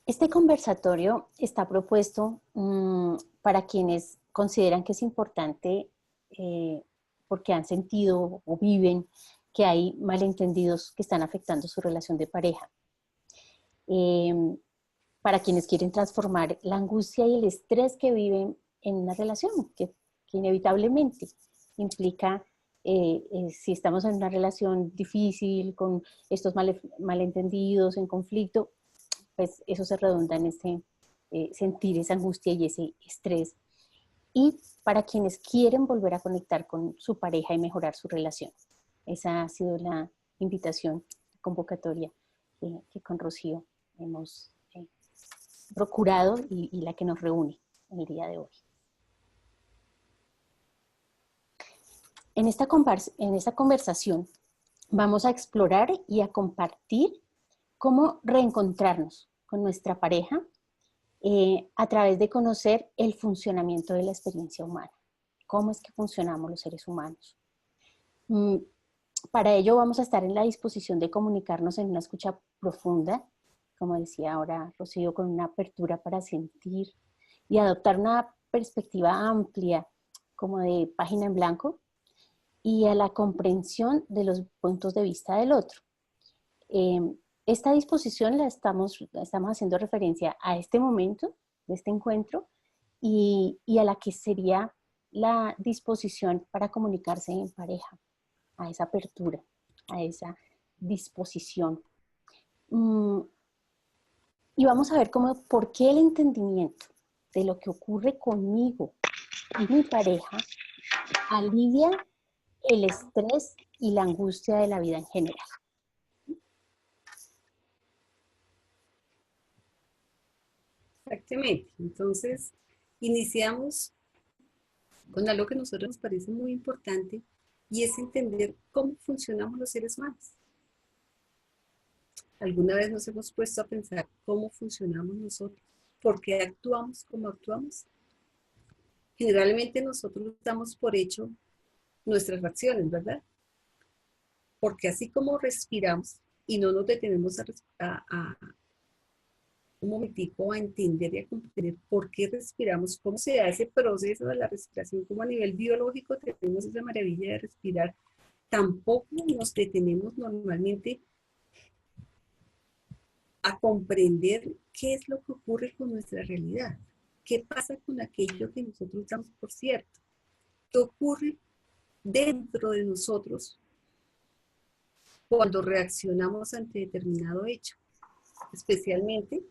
Este conversatorio está propuesto para quienes consideran que es importante porque han sentido o viven que hay malentendidos que están afectando su relación de pareja. Para quienes quieren transformar la angustia y el estrés que viven en una relación, que inevitablemente implica, si estamos en una relación difícil, con estos malentendidos, en conflicto, pues eso se redunda en ese sentir esa angustia y ese estrés. Y para quienes quieren volver a conectar con su pareja y mejorar su relación. Esa ha sido la invitación, convocatoria que con Rocío hemos procurado y la que nos reúne en el día de hoy. En esta conversación vamos a explorar y a compartir cómo reencontrarnos con nuestra pareja a través de conocer el funcionamiento de la experiencia humana. Cómo es que funcionamos los seres humanos. Para ello vamos a estar en la disposición de comunicarnos en una escucha profunda, como decía ahora Rocío, con una apertura para sentir y adoptar una perspectiva amplia, como de página en blanco, y a la comprensión de los puntos de vista del otro. Esta disposición la estamos haciendo referencia a este momento de este encuentro y a la que sería la disposición para comunicarse en pareja, a esa apertura, a esa disposición. Y vamos a ver por qué el entendimiento de lo que ocurre conmigo y mi pareja alivia el estrés y la angustia de la vida en general. Exactamente. Entonces, iniciamos con algo que a nosotros nos parece muy importante y es entender cómo funcionamos los seres humanos. ¿Alguna vez nos hemos puesto a pensar cómo funcionamos nosotros? ¿Por qué actuamos como actuamos? Generalmente nosotros damos por hecho nuestras acciones, ¿verdad? Porque así como respiramos y no nos detenemos un momentico a entender y a comprender por qué respiramos, cómo se da ese proceso de la respiración, como a nivel biológico tenemos esa maravilla de respirar, tampoco nos detenemos normalmente a comprender qué es lo que ocurre con nuestra realidad, qué pasa con aquello que nosotros damos por cierto, qué ocurre dentro de nosotros cuando reaccionamos ante determinado hecho, especialmente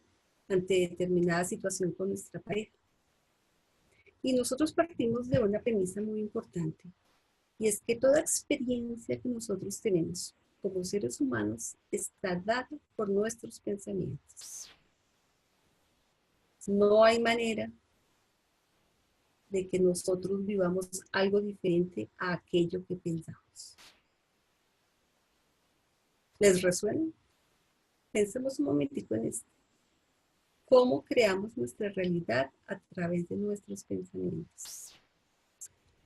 ante determinada situación con nuestra pareja. Y nosotros partimos de una premisa muy importante, y es que toda experiencia que nosotros tenemos como seres humanos está dada por nuestros pensamientos. No hay manera de que nosotros vivamos algo diferente a aquello que pensamos. ¿Les resuena? Pensemos un momentico en esto. ¿Cómo creamos nuestra realidad a través de nuestros pensamientos?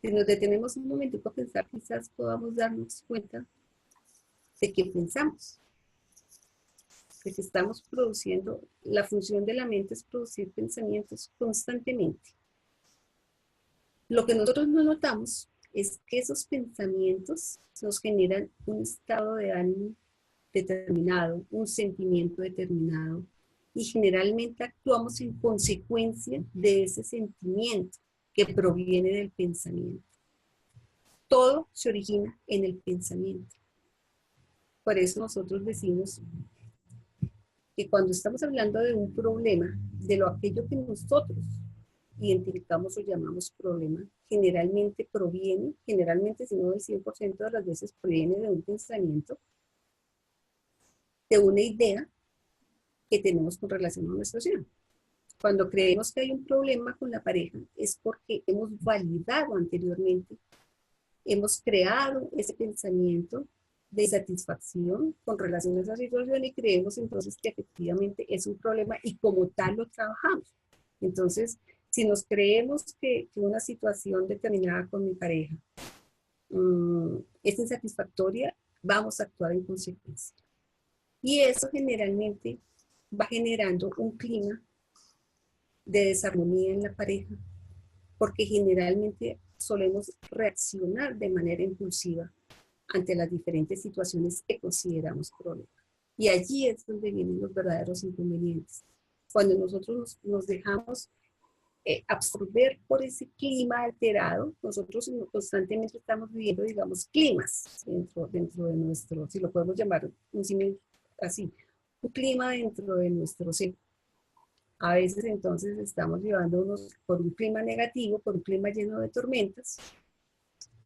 Si nos detenemos un momentico a pensar, quizás podamos darnos cuenta de que pensamos, de que estamos produciendo, la función de la mente es producir pensamientos constantemente. Lo que nosotros no notamos es que esos pensamientos nos generan un estado de ánimo determinado, un sentimiento determinado, y generalmente actuamos en consecuencia de ese sentimiento que proviene del pensamiento. Todo se origina en el pensamiento. Por eso nosotros decimos que cuando estamos hablando de un problema, aquello que nosotros identificamos o llamamos problema, generalmente si no el 100% de las veces proviene de un pensamiento, de una idea que tenemos con relación a nuestra situación. Cuando creemos que hay un problema con la pareja es porque hemos validado anteriormente, hemos creado ese pensamiento de satisfacción con relación a esa situación y creemos entonces que efectivamente es un problema y como tal lo trabajamos. Entonces, si nos creemos que una situación determinada con mi pareja es insatisfactoria, vamos a actuar en consecuencia. Y eso generalmente va generando un clima de desarmonía en la pareja, porque generalmente solemos reaccionar de manera impulsiva ante las diferentes situaciones que consideramos problemas. Y allí es donde vienen los verdaderos inconvenientes. Cuando nosotros nos dejamos absorber por ese clima alterado, nosotros constantemente estamos viviendo, digamos, climas dentro de nuestro, si lo podemos llamar así, un clima dentro de nuestro ser. A veces entonces estamos llevándonos por un clima negativo, por un clima lleno de tormentas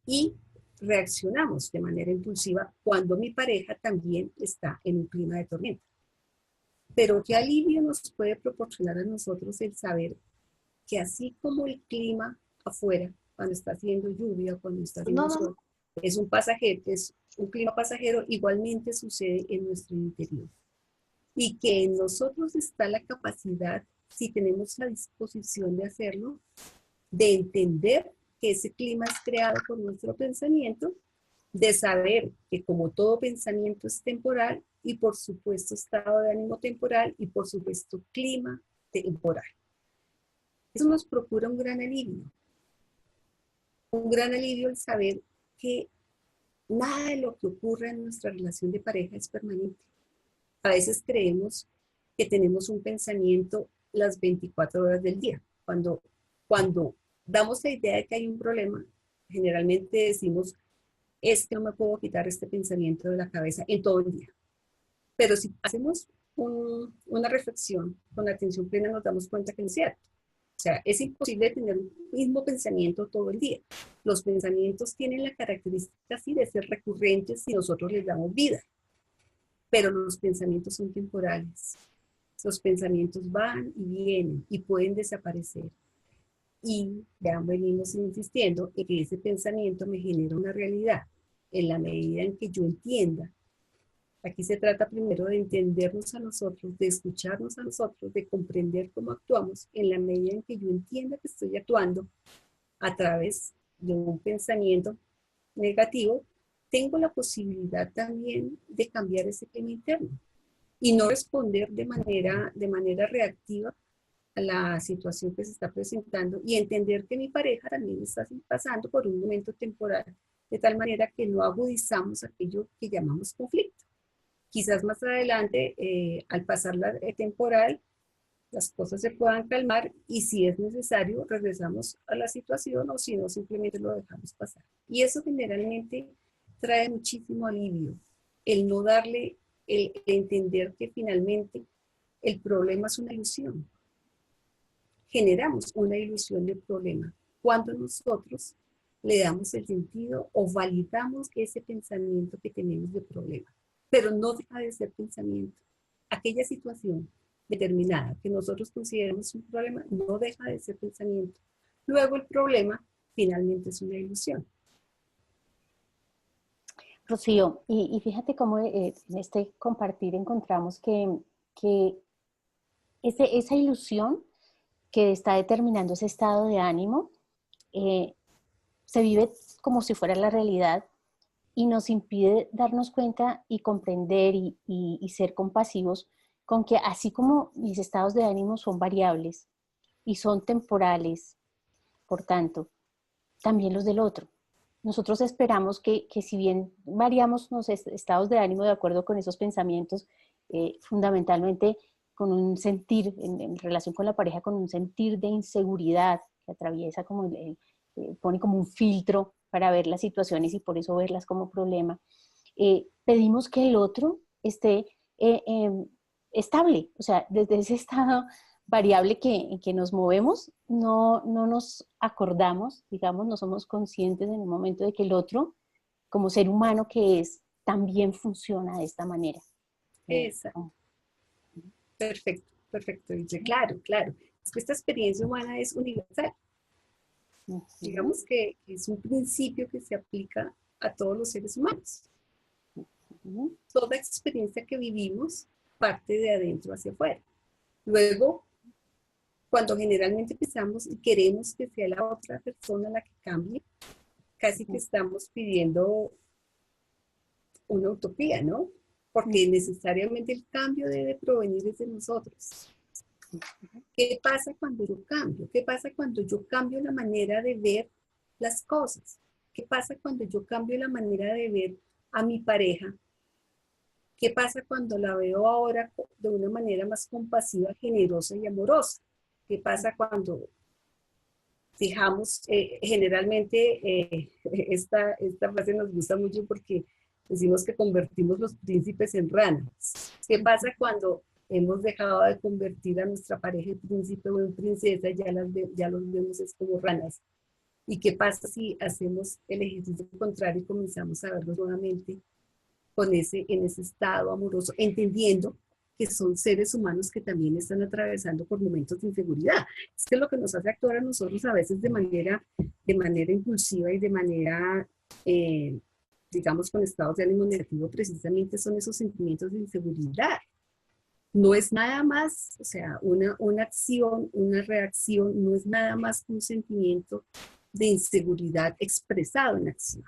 y reaccionamos de manera impulsiva cuando mi pareja también está en un clima de tormenta. Pero qué alivio nos puede proporcionar a nosotros el saber que así como el clima afuera, cuando está haciendo lluvia, cuando está haciendo sol, es un clima pasajero, igualmente sucede en nuestro interior. Y que en nosotros está la capacidad, si tenemos la disposición de hacerlo, de entender que ese clima es creado por nuestro pensamiento, de saber que como todo pensamiento es temporal y por supuesto estado de ánimo temporal y por supuesto clima temporal. Eso nos procura un gran alivio el saber que nada de lo que ocurre en nuestra relación de pareja es permanente. A veces creemos que tenemos un pensamiento las 24 horas del día. Cuando damos la idea de que hay un problema, generalmente decimos, es que no me puedo quitar este pensamiento de la cabeza en todo el día. Pero si hacemos una reflexión con atención plena, nos damos cuenta que no es cierto. O sea, es imposible tener un mismo pensamiento todo el día. Los pensamientos tienen la característica así de ser recurrentes si nosotros les damos vida. Pero los pensamientos son temporales. Los pensamientos van y vienen y pueden desaparecer. Y ya venimos insistiendo en que ese pensamiento me genera una realidad en la medida en que yo entienda. Aquí se trata primero de entendernos a nosotros, de escucharnos a nosotros, de comprender cómo actuamos en la medida en que yo entienda que estoy actuando a través de un pensamiento negativo, tengo la posibilidad también de cambiar ese clima interno y no responder de manera reactiva a la situación que se está presentando y entender que mi pareja también está pasando por un momento temporal, de tal manera que no agudizamos aquello que llamamos conflicto. Quizás más adelante, al pasar la temporal, las cosas se puedan calmar y si es necesario, regresamos a la situación o si no, simplemente lo dejamos pasar. Y eso generalmente trae muchísimo alivio, el no darle, el entender que finalmente el problema es una ilusión. Generamos una ilusión del problema cuando nosotros le damos el sentido o validamos ese pensamiento que tenemos de problema. Pero no deja de ser pensamiento. Aquella situación determinada que nosotros consideramos un problema no deja de ser pensamiento. Luego el problema finalmente es una ilusión. Rocío, y fíjate cómo en este compartir encontramos que esa ilusión que está determinando ese estado de ánimo se vive como si fuera la realidad y nos impide darnos cuenta y comprender y ser compasivos con que así como mis estados de ánimo son variables y son temporales, por tanto, también los del otro. Nosotros esperamos que si bien variamos los estados de ánimo de acuerdo con esos pensamientos, fundamentalmente con un sentir, en relación con la pareja, con un sentir de inseguridad que atraviesa como, pone como un filtro para ver las situaciones y por eso verlas como problema, pedimos que el otro esté estable, o sea, desde ese estado variable en que nos movemos, no nos acordamos, digamos, no somos conscientes en el momento de que el otro, como ser humano que es, también funciona de esta manera. Exacto. Perfecto, perfecto. Dice, claro, claro. Es que esta experiencia humana es universal. Digamos que es un principio que se aplica a todos los seres humanos. Toda experiencia que vivimos parte de adentro hacia afuera. Luego, cuando generalmente pensamos y queremos que sea la otra persona la que cambie, casi que estamos pidiendo una utopía, ¿no? porque necesariamente el cambio debe provenir desde nosotros. ¿Qué pasa cuando yo cambio? ¿Qué pasa cuando yo cambio la manera de ver las cosas? ¿Qué pasa cuando yo cambio la manera de ver a mi pareja? ¿Qué pasa cuando la veo ahora de una manera más compasiva, generosa y amorosa? ¿Qué pasa cuando fijamos, generalmente esta frase nos gusta mucho porque decimos que convertimos los príncipes en ranas? ¿Qué pasa cuando hemos dejado de convertir a nuestra pareja en príncipe o en princesa? Ya los vemos es como ranas. ¿Y qué pasa si hacemos el ejercicio contrario y comenzamos a verlos nuevamente en ese estado amoroso, entendiendo que son seres humanos que también están atravesando por momentos de inseguridad? Es que lo que nos hace actuar a nosotros a veces de manera impulsiva y de manera, digamos, con estados de ánimo negativo, precisamente son esos sentimientos de inseguridad. No es nada más, o sea, una acción, una reacción, no es nada más que un sentimiento de inseguridad expresado en acción.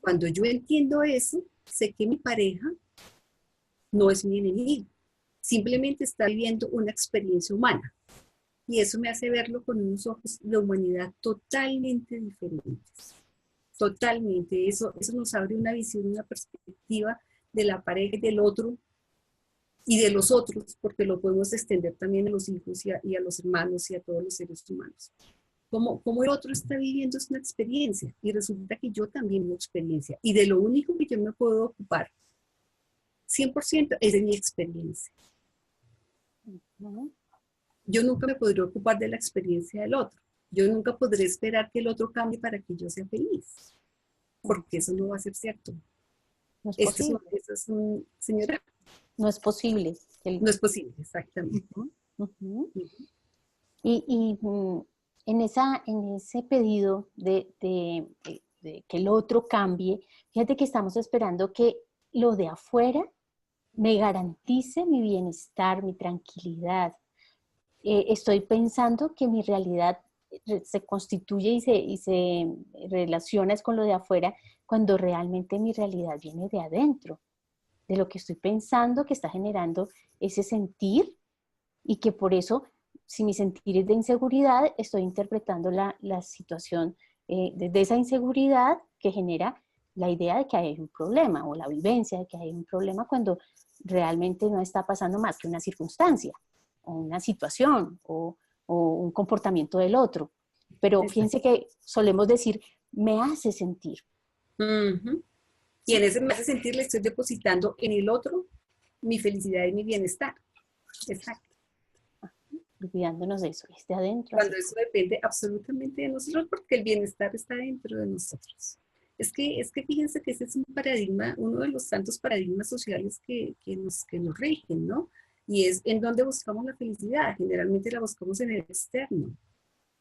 Cuando yo entiendo eso, sé que mi pareja no es mi enemigo, simplemente está viviendo una experiencia humana. Y eso me hace verlo con unos ojos de humanidad totalmente diferentes. Totalmente. Eso nos abre una visión, una perspectiva de la pareja y del otro y de los otros, porque lo podemos extender también a los hijos y a los hermanos y a todos los seres humanos. Como el otro está viviendo es una experiencia y resulta que yo también tengo experiencia. Y de lo único que yo me puedo ocupar 100% es de mi experiencia. Yo nunca me podré ocupar de la experiencia del otro. Yo nunca podré esperar que el otro cambie para que yo sea feliz, porque eso no va a ser cierto. No es posible. Señora. No es posible. No es posible, exactamente. Y en ese pedido de que el otro cambie, fíjate que estamos esperando que lo de afuera me garantice mi bienestar, mi tranquilidad. Estoy pensando que mi realidad se constituye y se relaciona con lo de afuera cuando realmente mi realidad viene de adentro, de lo que estoy pensando que está generando ese sentir, y que por eso, si mi sentir es de inseguridad, estoy interpretando la situación desde esa inseguridad que genera la idea de que hay un problema, o la vivencia de que hay un problema, cuando realmente no está pasando más que una circunstancia, o una situación, o un comportamiento del otro. Pero fíjense que solemos decir, me hace sentir. Y en ese me hace sentir le estoy depositando en el otro mi felicidad y mi bienestar. Exacto. Olvidándonos de eso, es de adentro. Cuando eso depende absolutamente de nosotros, porque el bienestar está dentro de nosotros. Es que fíjense que ese es un paradigma, uno de los tantos paradigmas sociales que nos rigen, ¿no? Y es en donde buscamos la felicidad. Generalmente la buscamos en el externo.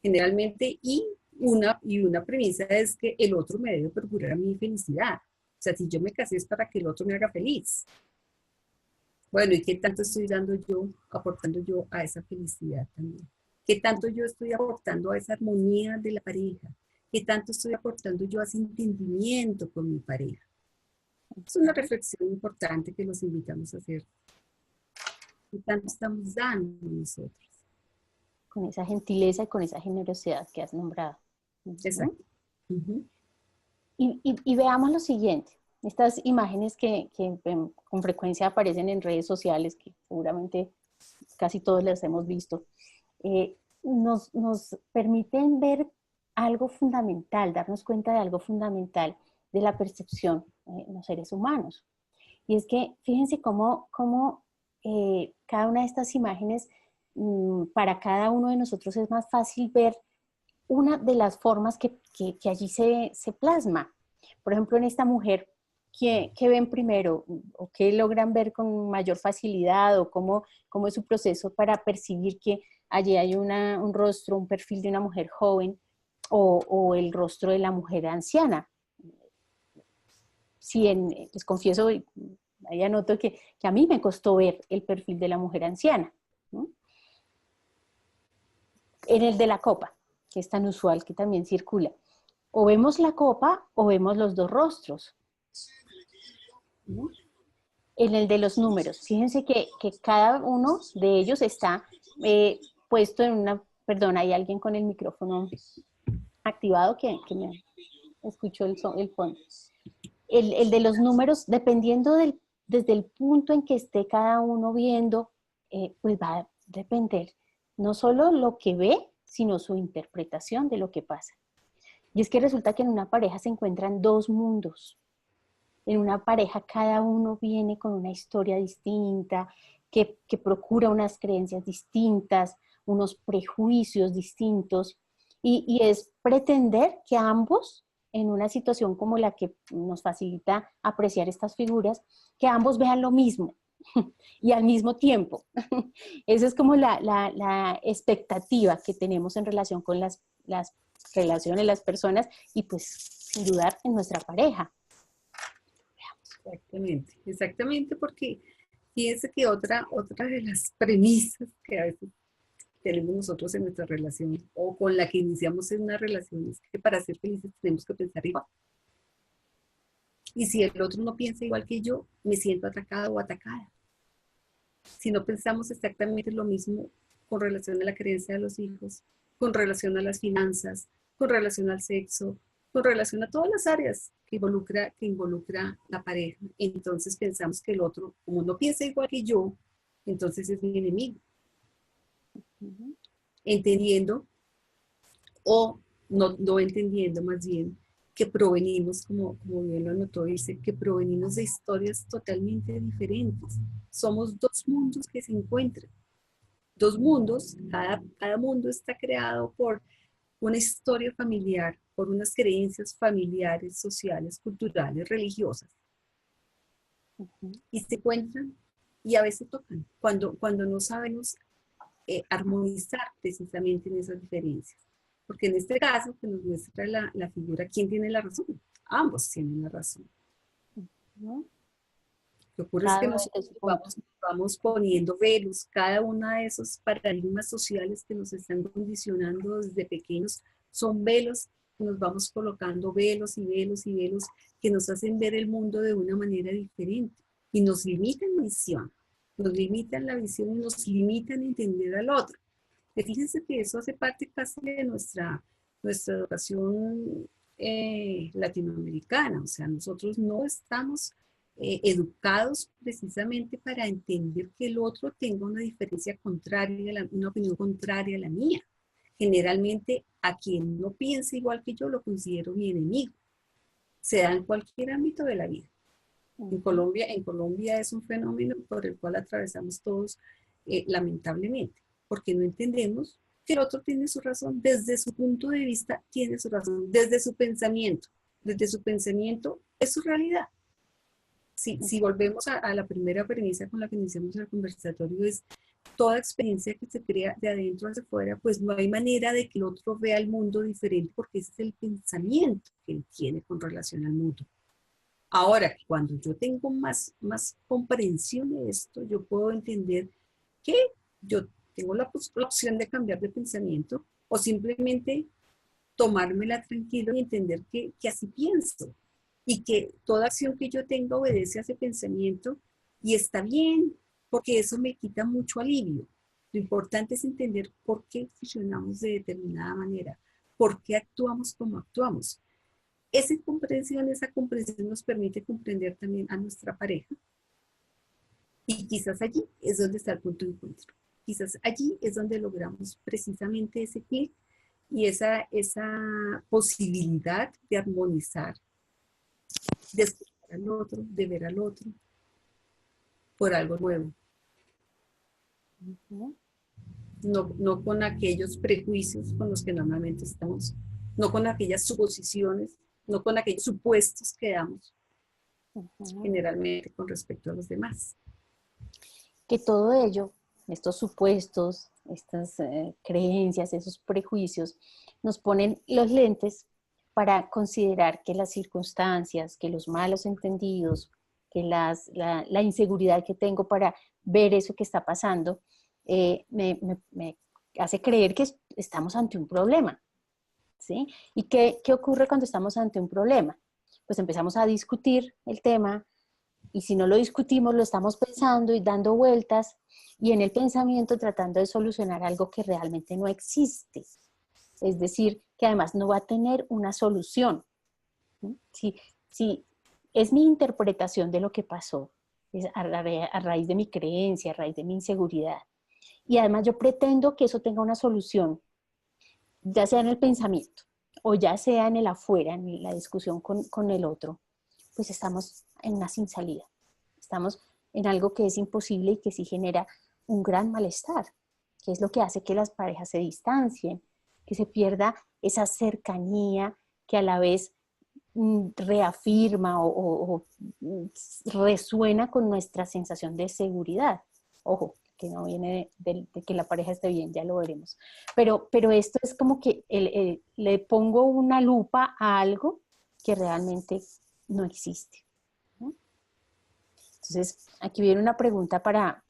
Generalmente, y una premisa es que el otro me debe procurar a mi felicidad. O sea, si yo me casé es para que el otro me haga feliz. Bueno, ¿y qué tanto estoy aportando yo a esa felicidad también? ¿Qué tanto yo estoy aportando a esa armonía de la pareja? ¿Qué tanto estoy aportando yo a ese entendimiento con mi pareja? Es una reflexión importante que los invitamos a hacer. ¿Qué tanto estamos dando nosotros? Con esa gentileza y con esa generosidad que has nombrado. Exacto. Y veamos lo siguiente. Estas imágenes que con frecuencia aparecen en redes sociales, que seguramente casi todos las hemos visto, nos permiten ver algo fundamental, darnos cuenta de algo fundamental de la percepción en los seres humanos. Y es que fíjense cómo cada una de estas imágenes, para cada uno de nosotros es más fácil ver una de las formas que allí se plasma. Por ejemplo, en esta mujer, ¿qué ven primero? ¿O qué logran ver con mayor facilidad? ¿O cómo es su proceso para percibir que allí hay un rostro, un perfil de una mujer joven, o el rostro de la mujer anciana? Sí, les confieso, ahí anoto que a mí me costó ver el perfil de la mujer anciana, ¿no? En el de la copa, que es tan usual, que también circula. O vemos la copa o vemos los dos rostros, ¿no? En el de los números, fíjense que cada uno de ellos está puesto en una, perdón, hay alguien con el micrófono activado que me escuchó el fondo. El de los números, dependiendo desde el punto en que esté cada uno viendo, pues va a depender no solo lo que ve, sino su interpretación de lo que pasa. Y es que resulta que en una pareja se encuentran dos mundos. En una pareja cada uno viene con una historia distinta, que procura unas creencias distintas, unos prejuicios distintos, y es pretender que ambos, en una situación como la que nos facilita apreciar estas figuras, que ambos vean lo mismo y al mismo tiempo. Esa es como la expectativa que tenemos en relación con las relaciones, las personas, y pues sin dudar en nuestra pareja. Exactamente, exactamente, porque fíjense que otra de las premisas que a veces tenemos nosotros en nuestra relación o con la que iniciamos en una relación es que para ser felices tenemos que pensar igual. Y si el otro no piensa igual que yo, me siento atacada o atacada. Si no pensamos exactamente lo mismo con relación a la creencia de los hijos, con relación a las finanzas, con relación al sexo, con relación a todas las áreas que involucra la pareja. Entonces pensamos que el otro, como no piensa igual que yo, entonces es mi enemigo. Entendiendo o no entendiendo más bien que provenimos, como bien lo anotó, dice, que provenimos de historias totalmente diferentes. Somos dos mundos que se encuentran. Dos mundos, cada mundo está creado por una historia familiar, por unas creencias familiares, sociales, culturales, religiosas. Y se encuentran y a veces tocan, cuando no sabemos armonizar precisamente en esas diferencias. Porque en este caso, que nos muestra la figura, ¿quién tiene la razón? Ambos tienen la razón. Lo que ocurre es que nosotros vamos poniendo velos, cada uno de esos paradigmas sociales que nos están condicionando desde pequeños, son velos que nos vamos colocando, velos y velos y velos que nos hacen ver el mundo de una manera diferente y nos limitan la visión, nos limitan la visión y nos limitan a entender al otro. Fíjense que eso hace parte casi de nuestra educación latinoamericana, o sea, nosotros no estamos educados precisamente para entender que el otro tenga una diferencia contraria, una opinión contraria a la mía. Generalmente a quien no piensa igual que yo lo considero mi enemigo. Se da en cualquier ámbito de la vida. En Colombia es un fenómeno por el cual atravesamos todos lamentablemente, porque no entendemos que el otro tiene su razón, desde su punto de vista tiene su razón, desde su pensamiento es su realidad. Si volvemos a la primera premisa con la que iniciamos el conversatorio, es toda experiencia que se crea de adentro hacia afuera, pues no hay manera de que el otro vea el mundo diferente porque ese es el pensamiento que él tiene con relación al mundo. Ahora, cuando yo tengo más comprensión de esto, yo puedo entender que yo tengo la opción de cambiar de pensamiento o simplemente tomármela tranquilo y entender que así pienso y que toda acción que yo tenga obedece a ese pensamiento y está bien, porque eso me quita mucho alivio. Lo importante es entender por qué funcionamos de determinada manera, por qué actuamos como actuamos. Esa comprensión nos permite comprender también a nuestra pareja. Y quizás allí es donde está el punto de encuentro. Quizás allí es donde logramos precisamente ese clic y esa posibilidad de armonizar, de escuchar al otro, de ver al otro por algo nuevo. No con aquellos prejuicios con los que normalmente estamos, no con aquellas suposiciones, no con aquellos supuestos que damos generalmente con respecto a los demás. Que todo ello, estos supuestos, estas creencias, esos prejuicios, nos ponen los lentes para considerar que las circunstancias, que los malos entendidos, que la inseguridad que tengo para ver eso que está pasando, me hace creer que estamos ante un problema. ¿Sí? ¿Y qué ocurre cuando estamos ante un problema? Pues empezamos a discutir el tema, Y si no lo discutimos, lo estamos pensando y dando vueltas y en el pensamiento tratando de solucionar algo que realmente no existe. Es decir, que además no va a tener una solución. Si es mi interpretación de lo que pasó, es a raíz de mi creencia, a raíz de mi inseguridad. Y además yo pretendo que eso tenga una solución, ya sea en el pensamiento o ya sea en el afuera, en la discusión con el otro, pues estamos en una sin salida. Estamos en algo que es imposible y que sí genera un gran malestar, que es lo que hace que las parejas se distancien, que se pierda esa cercanía que a la vez reafirma o resuena con nuestra sensación de seguridad. Ojo, que no viene de que la pareja esté bien, ya lo veremos. Pero esto es como que le pongo una lupa a algo que realmente no existe, ¿no? Entonces, aquí viene una pregunta para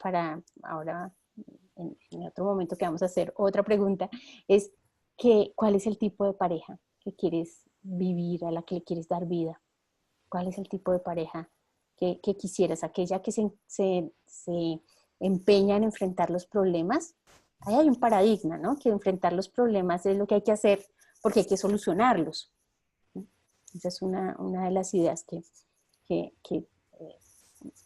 ahora, en otro momento que vamos a hacer otra pregunta, es ¿cuál es el tipo de pareja que quieres vivir, a la que le quieres dar vida? ¿Cuál es el tipo de pareja que quisieras? ¿Aquella que se empeña en enfrentar los problemas? Ahí hay un paradigma, ¿no? Que enfrentar los problemas es lo que hay que hacer porque hay que solucionarlos. Esa es una de las ideas que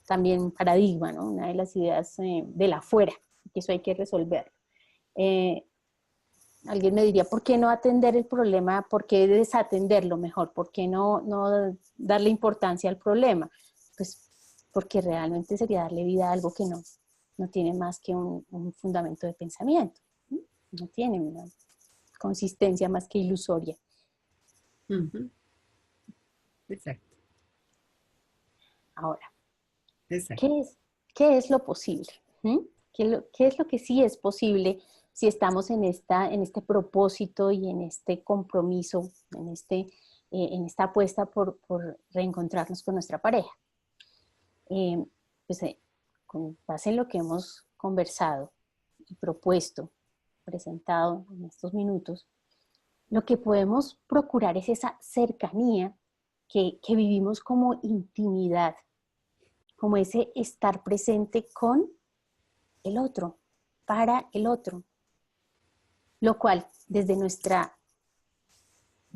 también paradigma, ¿no? Una de las ideas de la afuera, que eso hay que resolver. Eh, Alguien me diría, ¿por qué no atender el problema? ¿Por qué desatenderlo mejor? ¿Por qué no darle importancia al problema? Pues porque realmente sería darle vida a algo que no tiene más que un fundamento de pensamiento. No tiene una consistencia más que ilusoria. Ujú. Exacto, Ahora, exacto. ¿qué qué es lo posible? ¿Mm? ¿Qué es lo que sí es posible si estamos en en este propósito y en este compromiso, en esta apuesta por reencontrarnos con nuestra pareja? Eh, pues, con base en lo que hemos conversado y propuesto, presentado en estos minutos, lo que podemos procurar es esa cercanía que vivimos como intimidad, como ese estar presente con el otro, para el otro, lo cual desde nuestra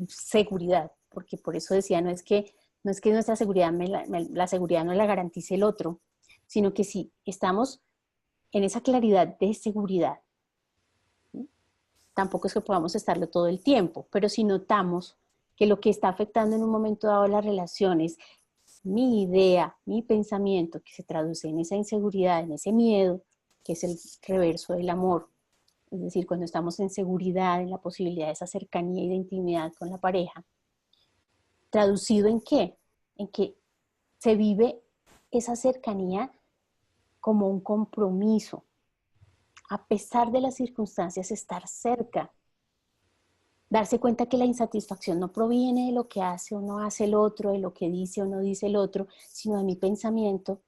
seguridad, porque por eso decía, no es que nuestra seguridad, la seguridad no la garantice el otro, sino que si estamos en esa claridad de seguridad, ¿sí? Tampoco es que podamos estarlo todo el tiempo, pero si notamos que lo que está afectando en un momento dado las relaciones, mi idea, mi pensamiento, que se traduce en esa inseguridad, en ese miedo, que es el reverso del amor, es decir, cuando estamos en seguridad, en la posibilidad de esa cercanía y de intimidad con la pareja, ¿traducido en qué? En que se vive esa cercanía como un compromiso, a pesar de las circunstancias, estar cerca, darse cuenta que la insatisfacción no proviene de lo que hace o no hace el otro, de lo que dice o no dice el otro, sino de mi pensamiento,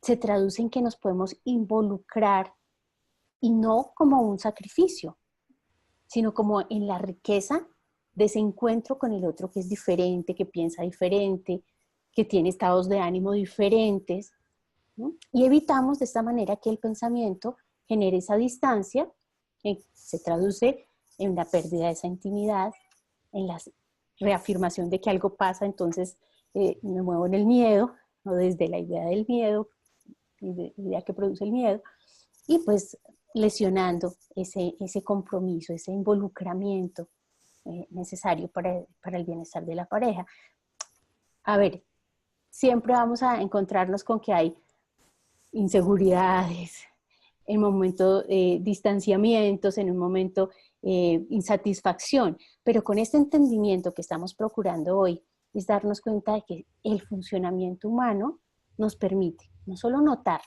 se traduce en que nos podemos involucrar y no como un sacrificio, sino como en la riqueza de ese encuentro con el otro que es diferente, que piensa diferente, que tiene estados de ánimo diferentes, ¿no? Y evitamos de esta manera que el pensamiento genere esa distancia, que se traduce en la pérdida de esa intimidad, en la reafirmación de que algo pasa, entonces me muevo en el miedo, o desde la idea del miedo, la idea que produce el miedo, y pues lesionando ese compromiso, ese involucramiento necesario para el bienestar de la pareja. A ver, siempre vamos a encontrarnos con que hay inseguridades, en un momento distanciamientos, en un momento insatisfacción, pero con este entendimiento que estamos procurando hoy es darnos cuenta de que el funcionamiento humano nos permite no solo notar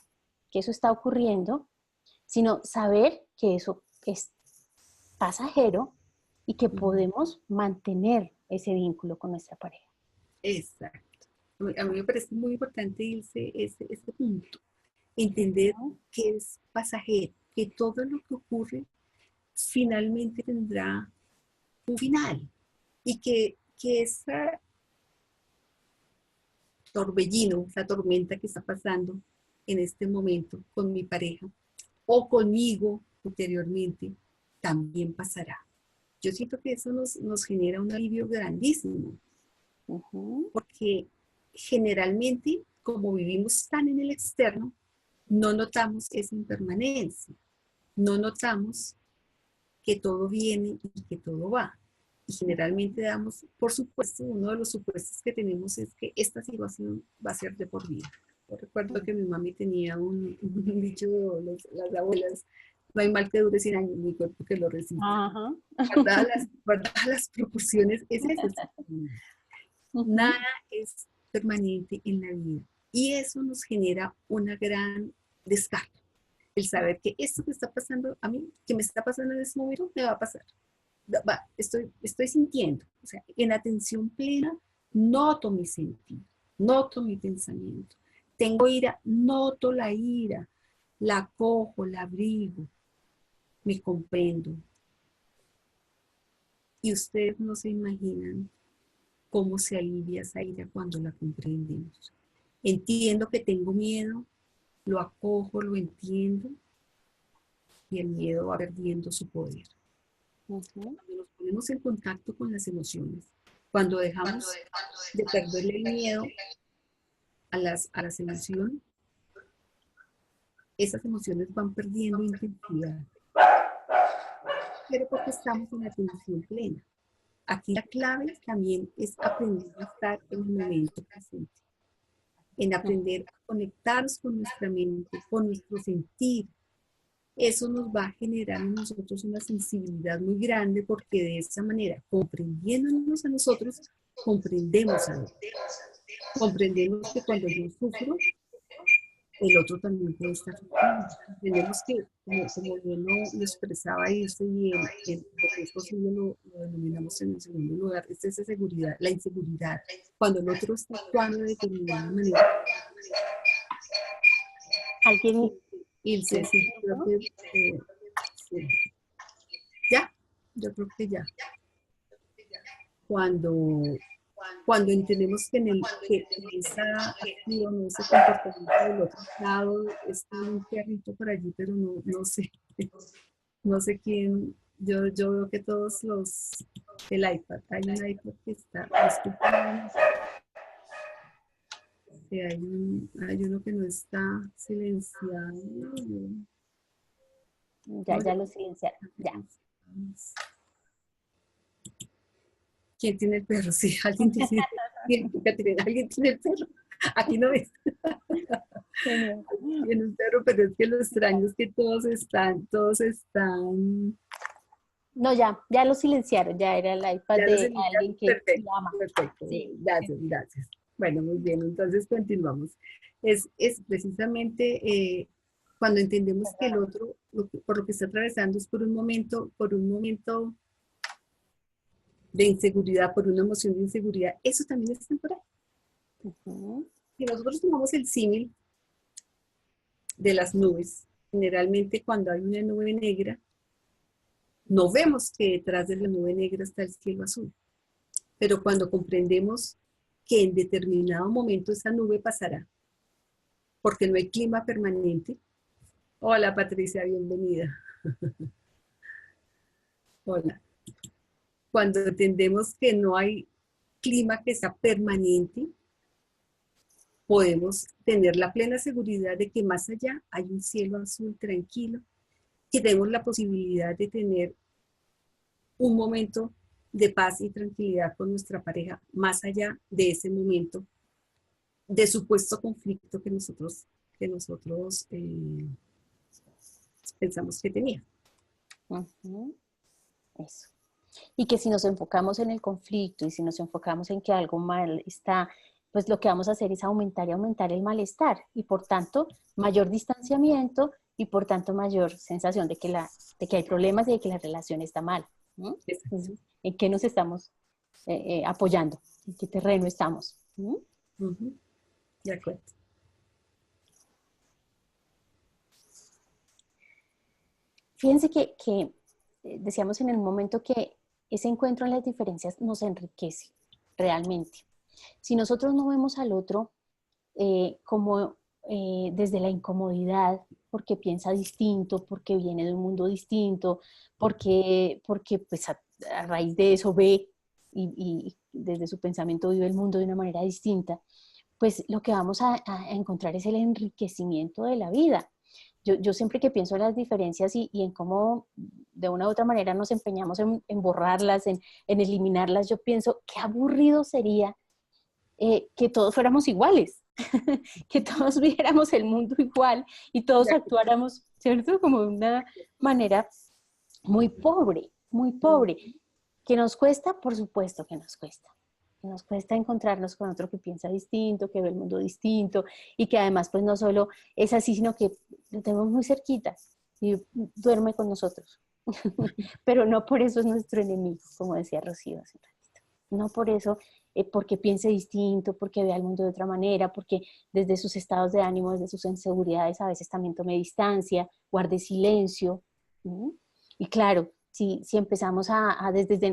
que eso está ocurriendo, sino saber que eso es pasajero y que podemos mantener ese vínculo con nuestra pareja. Exacto. A mí me parece muy importante ese punto. Entender que es pasajero, que todo lo que ocurre finalmente tendrá un final y que esa torbellino, esa tormenta que está pasando en este momento con mi pareja o conmigo interiormente, también pasará. Yo siento que eso nos genera un alivio grandísimo, porque generalmente, como vivimos tan en el externo, no notamos esa impermanencia, no notamos que todo viene y que todo va. Y generalmente damos, por supuesto, uno de los supuestos que tenemos es que esta situación va a ser de por vida. Yo recuerdo que mi mami tenía un dicho, las abuelas, no hay mal que dure 100 años, mi cuerpo que lo resista. Guardadas las proporciones, es eso. Nada es permanente en la vida. Y eso nos genera una gran descarga. El saber que esto que está pasando a mí, que me está pasando en este momento, me va a pasar. Estoy sintiendo, o sea, en atención plena, noto mi sentir, noto mi pensamiento. Tengo ira, noto la ira, la cojo, la abrigo, me comprendo. Y ustedes no se imaginan cómo se alivia esa ira cuando la comprendemos. Entiendo que tengo miedo, lo acojo, lo entiendo, y el miedo va perdiendo su poder. Cuando nos ponemos en contacto con las emociones, cuando dejamos de perderle el miedo a las emociones, esas emociones van perdiendo intensidad. Pero porque estamos en atención plena. Aquí la clave también es aprender a estar en el momento presente, en aprender a conectarnos con nuestra mente, con nuestro sentir. Eso nos va a generar en nosotros una sensibilidad muy grande porque de esa manera, comprendiéndonos a nosotros, comprendemos a otros. Comprendemos que cuando yo sufro, el otro también puede estar sufriendo. Comprendemos que, como yo lo expresaba y lo que es posible lo denominamos en el segundo lugar, es esa seguridad, la inseguridad. Cuando el otro está actuando de determinada manera. ¿Alguien? Ilse, sí, creo que sí. Ya, yo creo que ya. Cuando entendemos que en esa acción, ese comportamiento del otro lado está un perrito por allí, pero no sé, no sé quién, yo veo que todos el iPad, hay un iPad que está, hay uno que no está silenciado. Ya lo silenciaron, ya. ¿Quién tiene el perro? Sí, alguien tiene el perro. Aquí no ves. Tiene un perro, pero es que lo extraño es que todos están. No, ya lo silenciaron, ya era el iPad de alguien que llama. Perfecto, sí. Gracias. Bueno, muy bien, entonces continuamos. Es precisamente cuando entendemos que el otro, por lo que está atravesando es por un momento de inseguridad, por una emoción de inseguridad, eso también es temporal. Si nosotros tomamos el símil de las nubes, generalmente cuando hay una nube negra, no vemos que detrás de la nube negra está el cielo azul. Pero cuando comprendemos que en determinado momento esa nube pasará, porque no hay clima permanente. Hola Patricia, bienvenida. Hola. Cuando entendemos que no hay clima que sea permanente, podemos tener la plena seguridad de que más allá hay un cielo azul tranquilo, que tenemos la posibilidad de tener un momento de paz y tranquilidad con nuestra pareja, más allá de ese momento de supuesto conflicto que nosotros pensamos que tenía. Eso. Y que si nos enfocamos en el conflicto y si nos enfocamos en que algo mal está, pues lo que vamos a hacer es aumentar y aumentar el malestar y por tanto mayor distanciamiento y por tanto mayor sensación de que hay problemas y de que la relación está mal. Entonces, ¿en qué nos estamos apoyando? ¿En qué terreno estamos? De acuerdo. Fíjense que decíamos en el momento que ese encuentro en las diferencias nos enriquece realmente. Si nosotros no vemos al otro como desde la incomodidad, porque piensa distinto, porque viene de un mundo distinto, porque pues a raíz de eso ve y desde su pensamiento vive el mundo de una manera distinta, pues lo que vamos a encontrar es el enriquecimiento de la vida. Yo siempre que pienso en las diferencias y en cómo de una u otra manera nos empeñamos en borrarlas, en eliminarlas, yo pienso, qué aburrido sería que todos fuéramos iguales, que todos viéramos el mundo igual y todos De acuerdo. actuáramos, ¿cierto? Como de una manera muy pobre, que nos cuesta, por supuesto que nos cuesta. Nos cuesta encontrarnos con otro que piensa distinto, que ve el mundo distinto y que además pues no solo es así, sino que lo tenemos muy cerquita y duerme con nosotros. Pero no por eso es nuestro enemigo, como decía Rocío hace un ratito. No por eso, porque piense distinto, porque vea el mundo de otra manera, porque desde sus estados de ánimo, desde sus inseguridades a veces también tome distancia, guarde silencio. ¿Sí? Y claro, si empezamos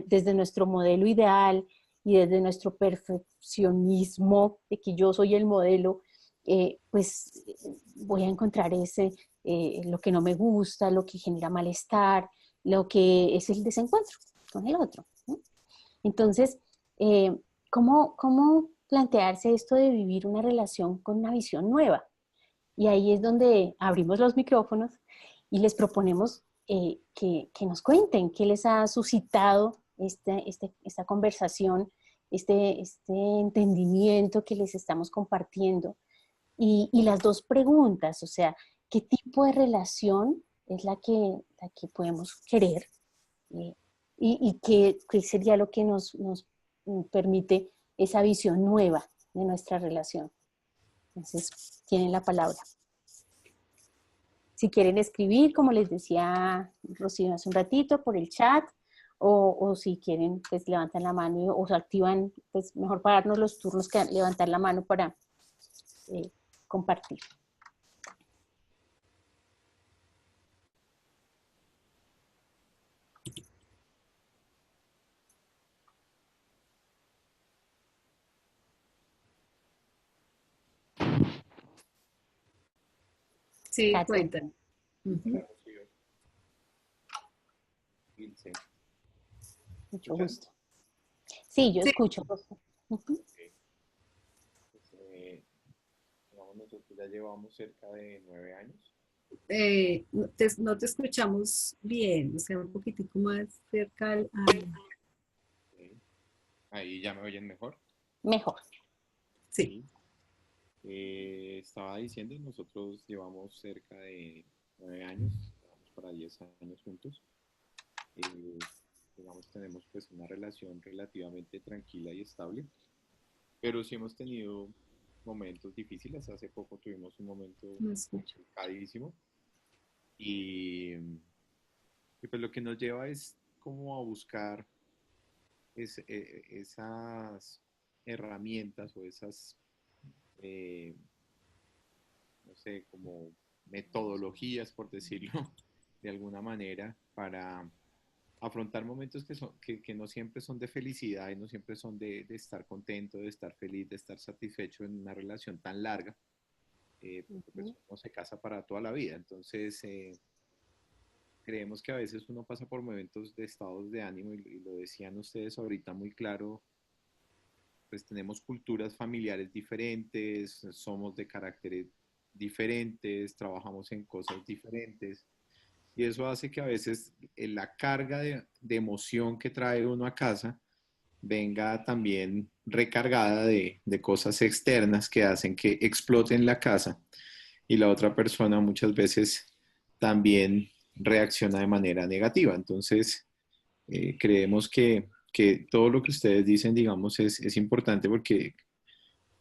desde nuestro modelo ideal y desde nuestro perfeccionismo de que yo soy el modelo, pues voy a encontrar lo que no me gusta, lo que genera malestar, lo que es el desencuentro con el otro, ¿no? Entonces, eh, ¿cómo plantearse esto de vivir una relación con una visión nueva? Y ahí es donde abrimos los micrófonos y les proponemos que nos cuenten qué les ha suscitado esta conversación, este entendimiento que les estamos compartiendo. Y las dos preguntas, o sea, ¿qué tipo de relación es la que podemos querer? Eh, y qué sería lo que nos permite esa visión nueva de nuestra relación. Entonces, tienen la palabra. Si quieren escribir, como les decía Rocío hace un ratito, por el chat, o si quieren, pues levantan la mano o se activan, pues mejor pararnos los turnos que levantar la mano para compartir. Sí, Katia, cuentan. Ujú. Ilse, mucho ¿escuchan? gusto. Sí, yo Sí, escucho. Uh-huh. Ok. Pues, digamos, nosotros ya llevamos cerca de 9 años. no te escuchamos bien, o sea, un poquitico más cerca Ok. Ahí ya me oyen mejor. Mejor. sí. Sí. Estaba diciendo, nosotros llevamos cerca de 9 años, llevamos para 10 años juntos. Eh, digamos, tenemos pues una relación relativamente tranquila y estable, pero sí hemos tenido momentos difíciles. Hace poco tuvimos un momento No escucho. complicadísimo y, y pues lo que nos lleva es como a buscar esas herramientas o esas, eh, no sé, como metodologías, por decirlo de alguna manera, para afrontar momentos que no siempre son de felicidad y no siempre son de estar contento, de estar feliz, de estar satisfecho en una relación tan larga, porque pues Uh-huh. uno se casa para toda la vida. Entonces, creemos que a veces uno pasa por momentos de estados de ánimo y lo decían ustedes ahorita muy claro, pues tenemos culturas familiares diferentes, somos de caracteres diferentes, trabajamos en cosas diferentes y eso hace que a veces la carga de emoción que trae uno a casa venga también recargada de cosas externas que hacen que explote en la casa y la otra persona muchas veces también reacciona de manera negativa. Entonces, creemos que todo lo que ustedes dicen, digamos, es importante porque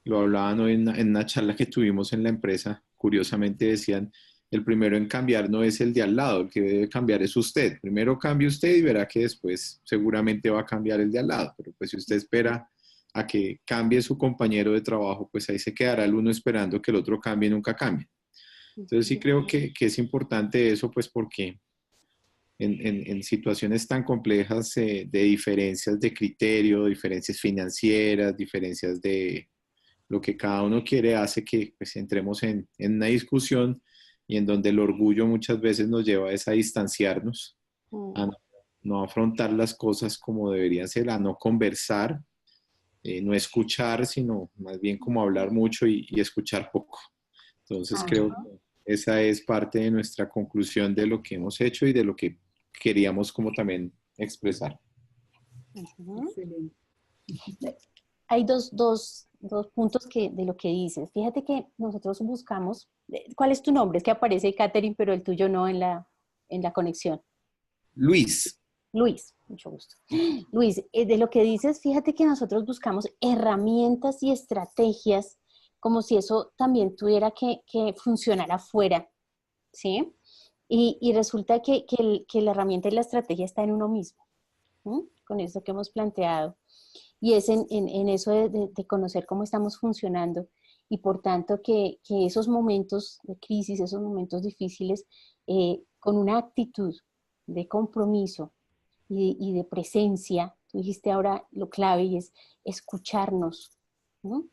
lo hablaban hoy en una charla que tuvimos en la empresa. Curiosamente decían, el primero en cambiar no es el de al lado, el que debe cambiar es usted. Primero cambie usted y verá que después seguramente va a cambiar el de al lado. Pero pues si usted espera a que cambie su compañero de trabajo, pues ahí se quedará el uno esperando que el otro cambie y nunca cambie. Entonces sí Uh-huh. creo que es importante eso, pues porque en situaciones tan complejas de diferencias de criterio, diferencias financieras, diferencias lo que cada uno quiere hace que pues, entremos en una discusión y en donde el orgullo muchas veces nos lleva a esa distanciarnos, a no afrontar las cosas como deberían ser, a no conversar, no escuchar, sino más bien como hablar mucho y escuchar poco. Entonces creo Ajá. que esa es parte de nuestra conclusión de lo que hemos hecho y de lo que queríamos como también expresar. Ujú. Excelente. Hay dos puntos de lo que dices. Fíjate que nosotros buscamos, ¿cuál es tu nombre? Es que aparece Catherine, pero el tuyo no en la conexión. Luis. Luis, mucho gusto. Luis, de lo que dices, fíjate que nosotros buscamos herramientas y estrategias como si eso también tuviera que funcionar afuera, ¿sí? Y resulta que la herramienta y la estrategia está en uno mismo, ¿sí? Con eso que hemos planteado. Y es en eso de conocer cómo estamos funcionando y por tanto que esos momentos de crisis, esos momentos difíciles, con una actitud de compromiso y de presencia, tú dijiste ahora lo clave y es escucharnos, ¿no?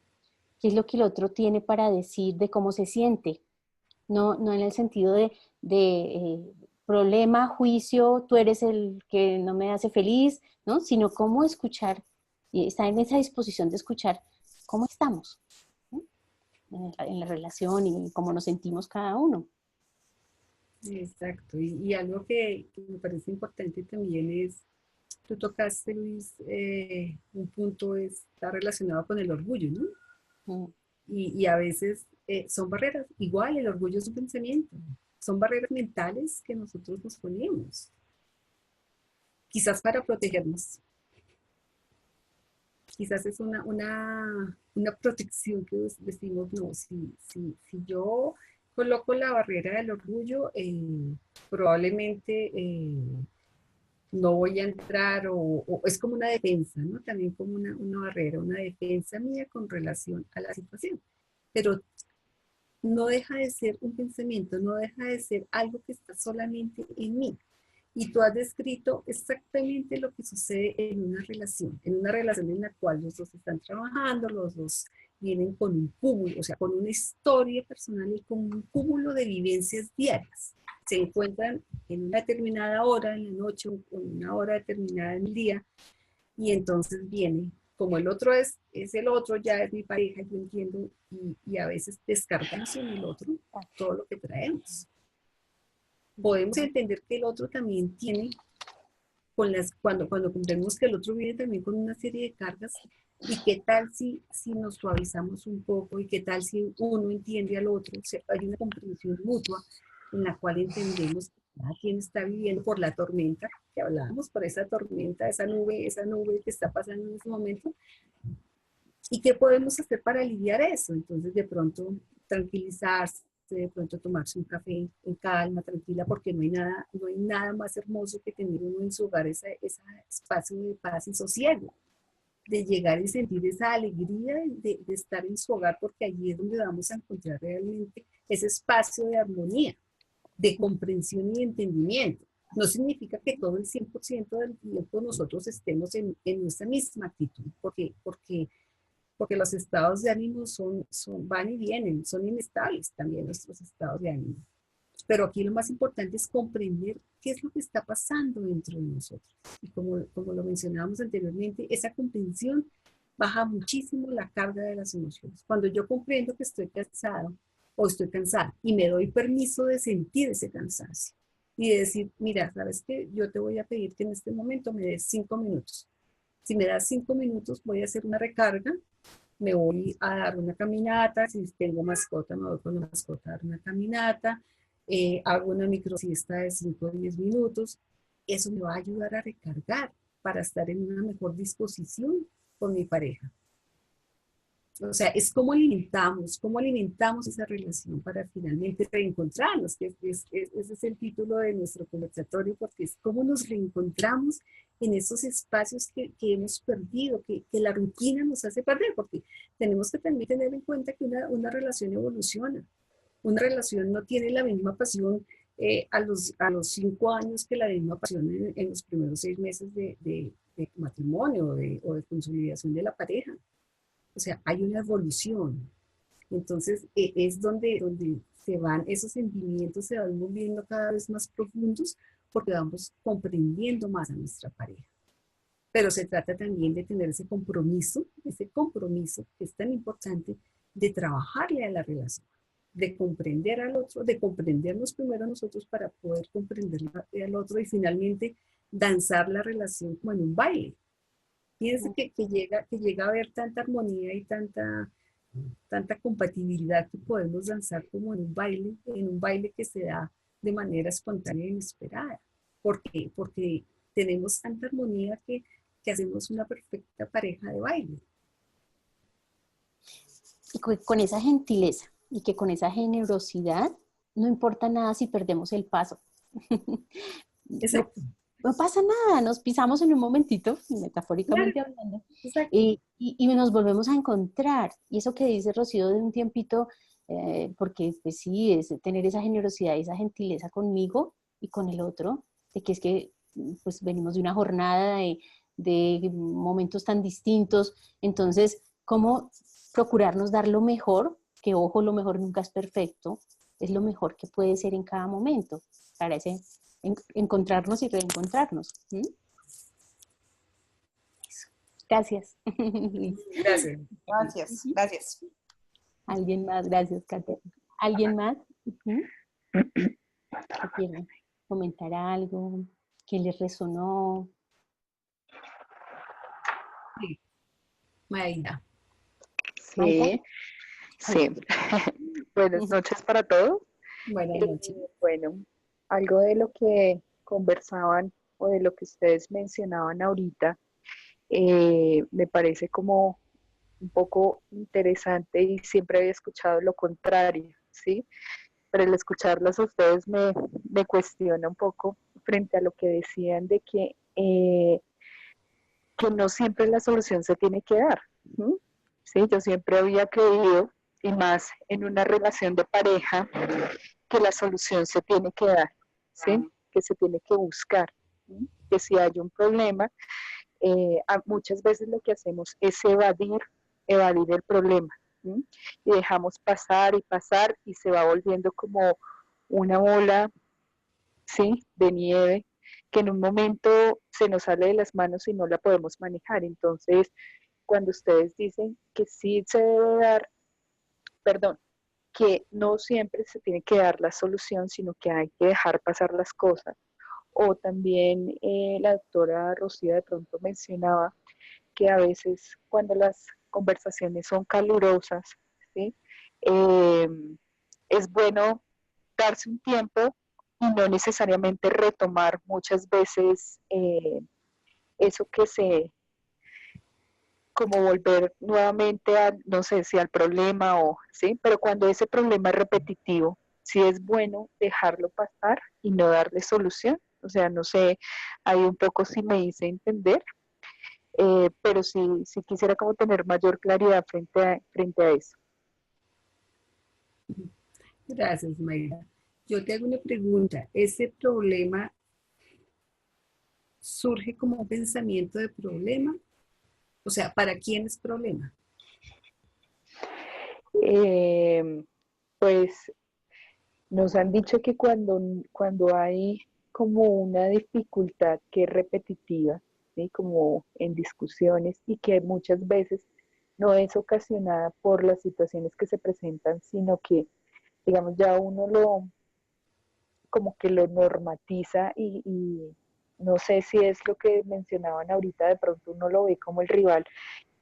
¿Qué es lo que el otro tiene para decir de cómo se siente? No en el sentido de problema, juicio, tú eres el que no me hace feliz, ¿no? Sino cómo escuchar y estar en esa disposición de escuchar cómo estamos, ¿no? En la relación y cómo nos sentimos cada uno. Exacto. Y algo que me parece importante también es, tú tocaste, Luis, un punto está relacionado con el orgullo, ¿no? Mm. Y a veces son barreras. Igual el orgullo es un pensamiento. Son barreras mentales que nosotros nos ponemos. Quizás para protegernos. Quizás es una protección que decimos, no, si yo coloco la barrera del orgullo, probablemente no voy a entrar o es como una defensa, ¿no? También como una barrera, una defensa mía con relación a la situación. Pero no deja de ser un pensamiento, no deja de ser algo que está solamente en mí. Y tú has descrito exactamente lo que sucede en una relación en la cual los dos están trabajando, los dos vienen con un cúmulo, o sea, con una historia personal y con un cúmulo de vivencias diarias. Se encuentran en una determinada hora en la noche o en una hora determinada en el día y entonces viene, como el otro es el otro, ya es mi pareja, yo entiendo, y a veces descargamos en el otro todo lo que traemos. Podemos entender que el otro también tiene, cuando comprendemos que el otro viene también con una serie de cargas, y qué tal si nos suavizamos un poco, y qué tal si uno entiende al otro, o sea, hay una comprensión mutua en la cual entendemos que cada quien está viviendo por la tormenta que hablábamos, por esa tormenta, esa nube que está pasando en ese momento, ¿y qué podemos hacer para aliviar eso? Entonces, de pronto, tranquilizarse, de pronto tomarse un café en calma, tranquila, porque no hay nada más hermoso que tener uno en su hogar, ese espacio de paz y sosiego, de llegar y sentir esa alegría de estar en su hogar, porque allí es donde vamos a encontrar realmente ese espacio de armonía, de comprensión y entendimiento. No significa que todo el 100% del tiempo nosotros estemos en nuestra misma actitud, porque los estados de ánimo van y vienen, son inestables también nuestros estados de ánimo. Pero aquí lo más importante es comprender qué es lo que está pasando dentro de nosotros. Y como lo mencionábamos anteriormente, esa comprensión baja muchísimo la carga de las emociones. Cuando yo comprendo que estoy cansado o estoy cansada y me doy permiso de sentir ese cansancio y de decir, mira, ¿sabes qué? Yo te voy a pedir que en este momento me des 5 minutos. Si me das 5 minutos, voy a hacer una recarga, me voy a dar una caminata, si tengo mascota, me voy con la mascota a dar una caminata, hago una micro siesta de 5 o 10 minutos. Eso me va a ayudar a recargar para estar en una mejor disposición con mi pareja. O sea, es cómo alimentamos esa relación para finalmente reencontrarnos, que ese es el título de nuestro conversatorio, porque es cómo nos reencontramos en esos espacios que hemos perdido, que la rutina nos hace perder, porque tenemos que también tener en cuenta que una relación evoluciona. Una relación no tiene la misma pasión a los 5 años que la misma pasión en los primeros 6 meses de matrimonio o de consolidación de la pareja. O sea, hay una evolución. Entonces, es donde se van, esos sentimientos se van volviendo cada vez más profundos porque vamos comprendiendo más a nuestra pareja. Pero se trata también de tener ese compromiso que es tan importante de trabajarle a la relación, de comprender al otro, de comprendernos primero a nosotros para poder comprender al otro y finalmente danzar la relación como en un baile. Fíjense que llega a haber tanta armonía y tanta compatibilidad que podemos danzar como en un baile que se da de manera espontánea e inesperada. ¿Por qué? Porque tenemos tanta armonía que hacemos una perfecta pareja de baile. Y con esa gentileza y que con esa generosidad no importa nada si perdemos el paso. Exacto. No pasa nada, nos pisamos en un momentito, metafóricamente Claro, hablando, exacto. y nos volvemos a encontrar. Y eso que dice Rocío de un tiempito, porque pues sí, es tener esa generosidad y esa gentileza conmigo y con el otro, de que es que pues venimos de una jornada de momentos tan distintos, entonces, ¿cómo procurarnos dar lo mejor? Que ojo, lo mejor nunca es perfecto, es lo mejor que puede ser en cada momento, para ese encontrarnos y reencontrarnos. ¿Sí? Gracias. Gracias. Gracias, gracias. ¿Alguien más? Gracias, Kate. ¿Alguien más? ¿Que quiera comentar algo? ¿Que les resonó? Sí, Maida. ¿Maida? Sí, sí. Buenas noches para todos. Buenas noches. Bueno, algo de lo que conversaban o de lo que ustedes mencionaban ahorita, me parece como un poco interesante y siempre había escuchado lo contrario, ¿sí? Pero el escucharlas a ustedes me cuestiona un poco frente a lo que decían de que no siempre la solución se tiene que dar. ¿Sí? Sí, yo siempre había creído, y más en una relación de pareja, que la solución se tiene que dar, ¿sí? Que se tiene que buscar, ¿sí? Que si hay un problema, muchas veces lo que hacemos es evadir el problema, ¿sí? Y dejamos pasar y pasar y se va volviendo como una bola, ¿sí? De nieve que en un momento se nos sale de las manos y no la podemos manejar. Entonces, cuando ustedes dicen que sí se debe dar, perdón, que no siempre se tiene que dar la solución, sino que hay que dejar pasar las cosas. O también la doctora Rocío de pronto mencionaba que a veces cuando las conversaciones son calurosas, ¿sí? Eh, es bueno darse un tiempo y no necesariamente retomar muchas veces eso que como volver nuevamente a, no sé si al problema o, ¿sí? Pero cuando ese problema es repetitivo, sí es bueno dejarlo pasar y no darle solución. O sea, no sé, hay un poco si me hice entender, pero sí quisiera como tener mayor claridad frente a eso. Gracias, Maida. Yo te hago una pregunta. ¿Ese problema surge como un pensamiento de problema? O sea, ¿para quién es problema? Eh, pues nos han dicho que cuando hay como una dificultad que es repetitiva, ¿sí? Como en discusiones y que muchas veces no es ocasionada por las situaciones que se presentan, sino que, digamos, ya uno como que lo normatiza y no sé si es lo que mencionaban ahorita, de pronto uno lo ve como el rival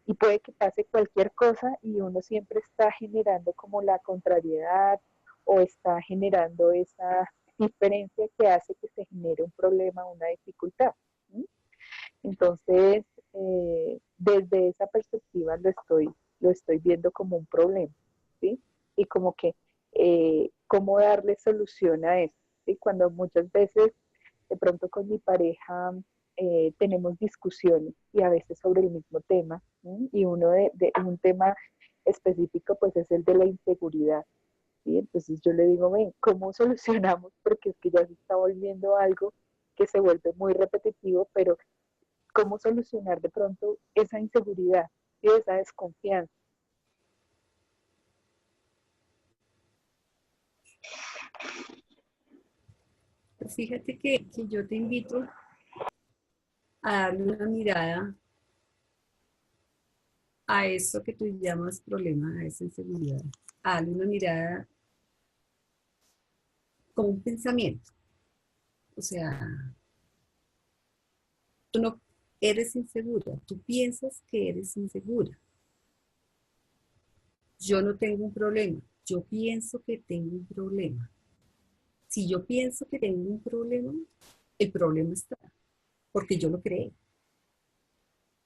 y puede que pase cualquier cosa y uno siempre está generando como la contrariedad o está generando esa diferencia que hace que se genere un problema, una dificultad. ¿Sí? Entonces, desde esa perspectiva lo estoy viendo como un problema, ¿sí? Y como que, ¿cómo darle solución a eso? ¿Sí? Cuando muchas veces, de pronto con mi pareja, tenemos discusiones y a veces sobre el mismo tema, ¿sí? Y uno de un tema específico, pues es el de la inseguridad, ¿sí? Entonces yo le digo, ven, ¿cómo solucionamos? Porque es que ya se está volviendo algo que se vuelve muy repetitivo, pero cómo solucionar de pronto esa inseguridad y esa desconfianza, Pues fíjate que yo te invito a darle una mirada a eso que tú llamas problema, a esa inseguridad, a darle una mirada como un pensamiento. O sea, tú no eres insegura, tú piensas que eres insegura. Yo no tengo un problema, yo pienso que tengo un problema. Si yo pienso que tengo un problema, el problema está, porque yo lo creé.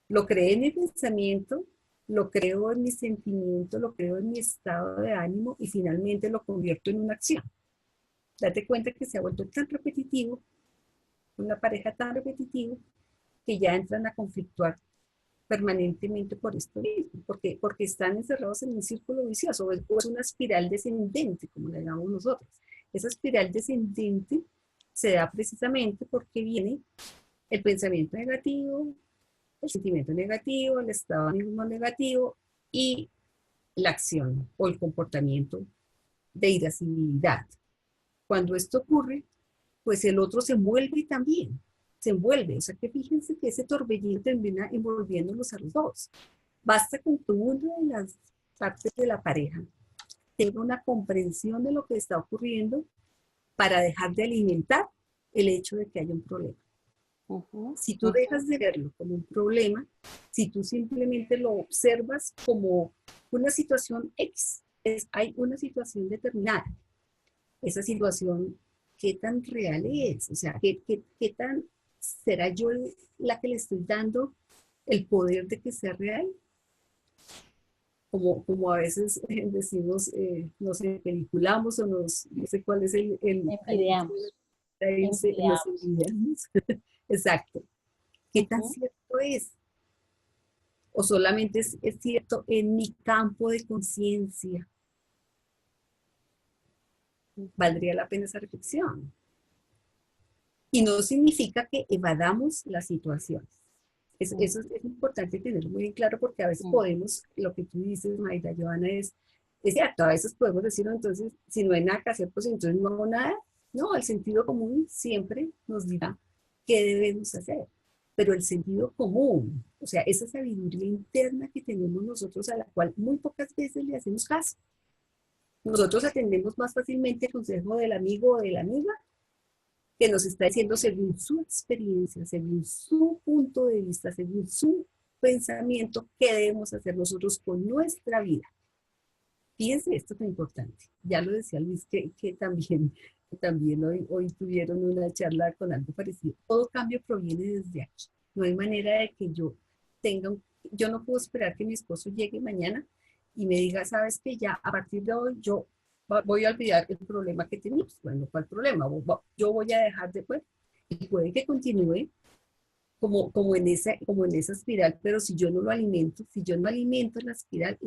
Lo creé en mi pensamiento, lo creo en mi sentimiento, lo creo en mi estado de ánimo y finalmente lo convierto en una acción. Date cuenta que se ha vuelto tan repetitivo, una pareja tan repetitiva, que ya entran a conflictuar permanentemente por esto mismo, porque están encerrados en un círculo vicioso, o es una espiral descendente, como le llamamos nosotros. Esa espiral descendente se da precisamente porque viene el pensamiento negativo, el sentimiento negativo, el estado de ánimo negativo y la acción o el comportamiento de irascibilidad. Cuando esto ocurre, pues el otro se envuelve también, se envuelve. O sea que fíjense que ese torbellino termina envolviéndolos a los dos. Basta con que una de las partes de la pareja tenga una comprensión de lo que está ocurriendo para dejar de alimentar el hecho de que haya un problema. Si tú dejas de verlo como un problema, si tú simplemente lo observas como una situación X, hay una situación determinada. Esa situación, ¿qué tan real es? O sea, ¿qué tan será yo la que le estoy dando el poder de que sea real? Como a veces decimos, nos peliculamos o no sé cuál es el Envidiamos. nos envidiamos. Exacto. ¿Qué tan cierto es? ¿O solamente es cierto en mi campo de conciencia? Valdría la pena esa reflexión. Y no significa que evadamos las situaciones. Eso es importante tenerlo muy claro porque a veces podemos, lo que tú dices, Mayra, Joana, es cierto, a veces podemos decir, no, entonces, si no hay nada que hacer, pues entonces no hago nada. No, el sentido común siempre nos dirá qué debemos hacer. Pero el sentido común, o sea, esa sabiduría interna que tenemos nosotros a la cual muy pocas veces le hacemos caso. Nosotros atendemos más fácilmente el consejo del amigo o de la amiga que nos está diciendo según su experiencia, según su punto de vista, según su pensamiento, qué debemos hacer nosotros con nuestra vida. Fíjense, esto es muy importante. Ya lo decía Luis, que también hoy tuvieron una charla con algo parecido. Todo cambio proviene desde aquí. No hay manera de que yo no puedo esperar que mi esposo llegue mañana y me diga, sabes que ya a partir de hoy yo voy a olvidar el problema que tenemos. Bueno, ¿cuál problema? Yo voy a dejar de, pues, y puede que continúe como en esa espiral, pero si yo no lo alimento, si yo no alimento la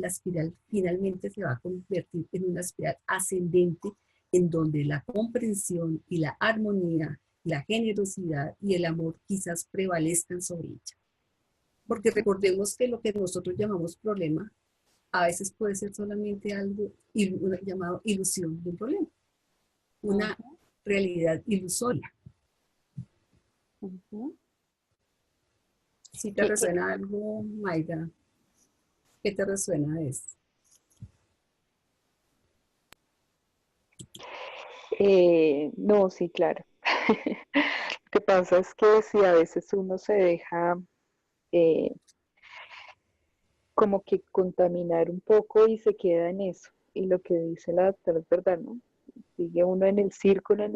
espiral finalmente se va a convertir en una espiral ascendente en donde la comprensión y la armonía, la generosidad y el amor quizás prevalezcan sobre ella. Porque recordemos que lo que nosotros llamamos problema a veces puede ser solamente algo llamado ilusión de un problema, una realidad ilusoria. Si te resuena algo, Mayra, ¿qué te resuena de esto? No, sí, claro. Lo que pasa es que si a veces uno se deja como que contaminar un poco y se queda en eso. Y lo que dice la doctora es verdad, ¿no? Sigue uno en el círculo,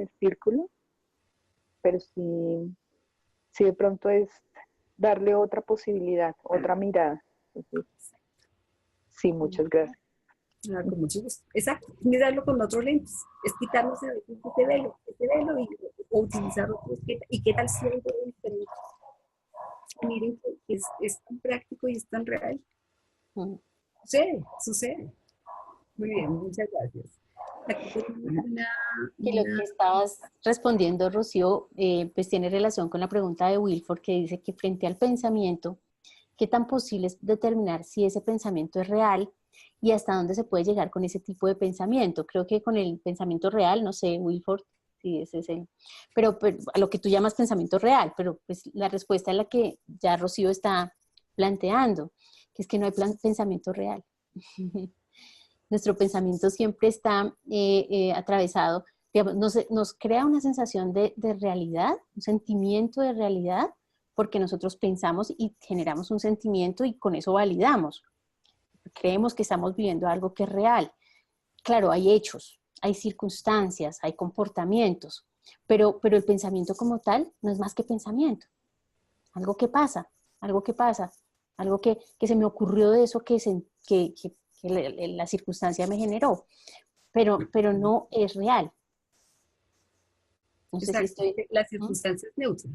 pero sí de pronto es darle otra posibilidad, otra mirada. Entonces, sí, muchas gracias. Con mucho gusto. Exacto, mirarlo con otros lentes, es quitarnos a veces ese velo o utilizar otros. ¿Y qué tal si hay algo diferente? Miren que es tan práctico y es tan real. Sucede. Muy bien, muchas gracias. Aquí Que lo que estabas respondiendo, Rocío, pues tiene relación con la pregunta de Wilford, que dice que frente al pensamiento, ¿qué tan posible es determinar si ese pensamiento es real y hasta dónde se puede llegar con ese tipo de pensamiento. Creo que con el pensamiento real, no sé, Wilford, si ese es el, pero a lo que tú llamas pensamiento real, pero pues la respuesta es la que ya Rocío está planteando, que es que no hay pensamiento real. Nuestro pensamiento siempre está atravesado, digamos, nos crea una sensación de realidad, un sentimiento de realidad, porque nosotros pensamos y generamos un sentimiento y con eso validamos. Creemos que estamos viviendo algo que es real. Claro, hay hechos, hay circunstancias, hay comportamientos, pero el pensamiento como tal no es más que pensamiento. Algo que pasa, algo que pasa, algo que se me ocurrió de eso que la circunstancia me generó, pero no es real. No sé si Exacto. estoy... La circunstancia es neutra.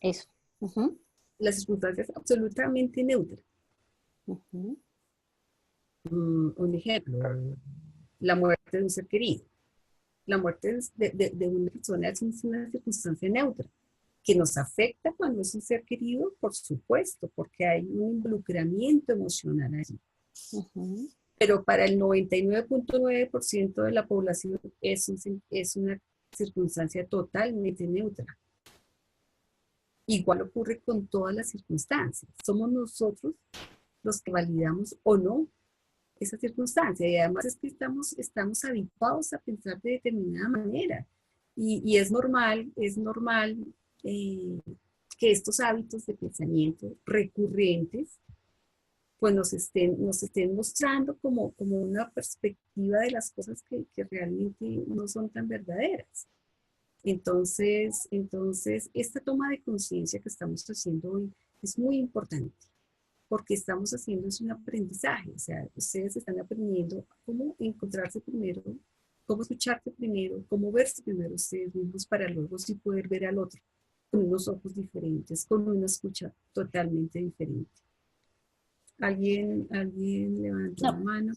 Eso. Uh-huh. La circunstancia es absolutamente neutra. Uh-huh. Un ejemplo, la muerte de un ser querido. La muerte de una persona es una circunstancia neutra, que nos afecta cuando es un ser querido, por supuesto, porque hay un involucramiento emocional allí. Uh-huh. Pero para el 99.9% de la población es una circunstancia totalmente neutra. Igual ocurre con todas las circunstancias. Somos nosotros los que validamos o no esa circunstancia. Y además es que estamos habituados a pensar de determinada manera. Y es normal que estos hábitos de pensamiento recurrentes pues nos estén mostrando como una perspectiva de las cosas que realmente no son tan verdaderas. Entonces, esta toma de conciencia que estamos haciendo hoy es muy importante, porque estamos haciendo es un aprendizaje. O sea, ustedes están aprendiendo cómo encontrarse primero, cómo escucharte primero, cómo verse primero ustedes mismos para luego sí poder ver al otro con unos ojos diferentes, con una escucha totalmente diferente. ¿Alguien levantó la mano?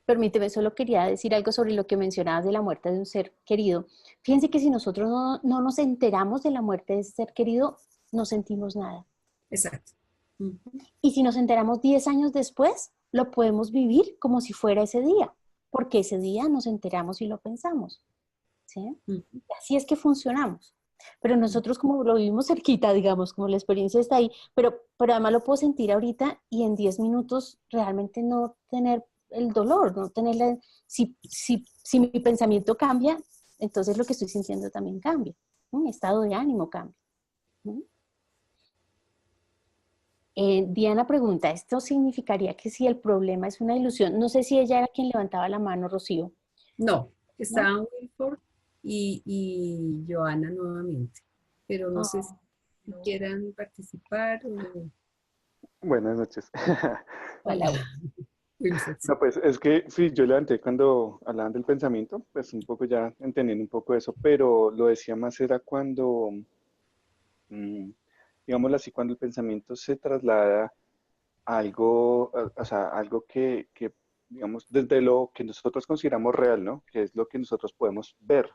Permíteme, solo quería decir algo sobre lo que mencionabas de la muerte de un ser querido. Fíjense que si nosotros no nos enteramos de la muerte de ese ser querido, no sentimos nada. Exacto. Uh-huh. Y si nos enteramos 10 años después, lo podemos vivir como si fuera ese día, porque ese día nos enteramos y lo pensamos. ¿Sí? Uh-huh. Así es que funcionamos. Pero nosotros como lo vivimos cerquita, digamos, como la experiencia está ahí, pero además lo puedo sentir ahorita y en 10 minutos realmente no tener el dolor, no tener si mi pensamiento cambia, entonces lo que estoy sintiendo también cambia. Mi estado de ánimo cambia. Diana pregunta, ¿esto significaría que si el problema es una ilusión? No sé si ella era quien levantaba la mano, Rocío. No, estaban Wilford y Joana nuevamente, pero no sé si quieran participar o... Buenas noches. Hola. No, pues es que sí, yo levanté cuando hablaban del pensamiento, pues un poco ya entendiendo un poco eso, pero lo decía más era cuando, digámoslo así, cuando el pensamiento se traslada a algo, o sea, algo que, digamos, desde lo que nosotros consideramos real, ¿no? Que es lo que nosotros podemos ver,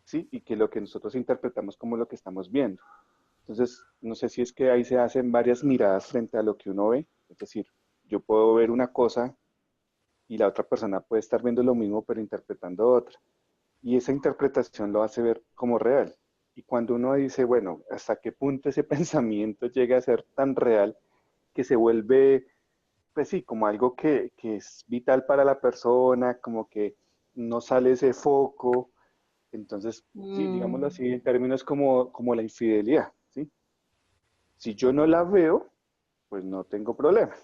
¿sí? Y que lo que nosotros interpretamos como lo que estamos viendo. Entonces, no sé si es que ahí se hacen varias miradas frente a lo que uno ve, es decir, yo puedo ver una cosa y la otra persona puede estar viendo lo mismo pero interpretando otra. Y esa interpretación lo hace ver como real. Y cuando uno dice, bueno, ¿hasta qué punto ese pensamiento llega a ser tan real que se vuelve, pues sí, como algo que es vital para la persona, como que no sale ese foco? Entonces, sí, digámoslo así, en términos como la infidelidad, ¿sí? Si yo no la veo, pues no tengo problema.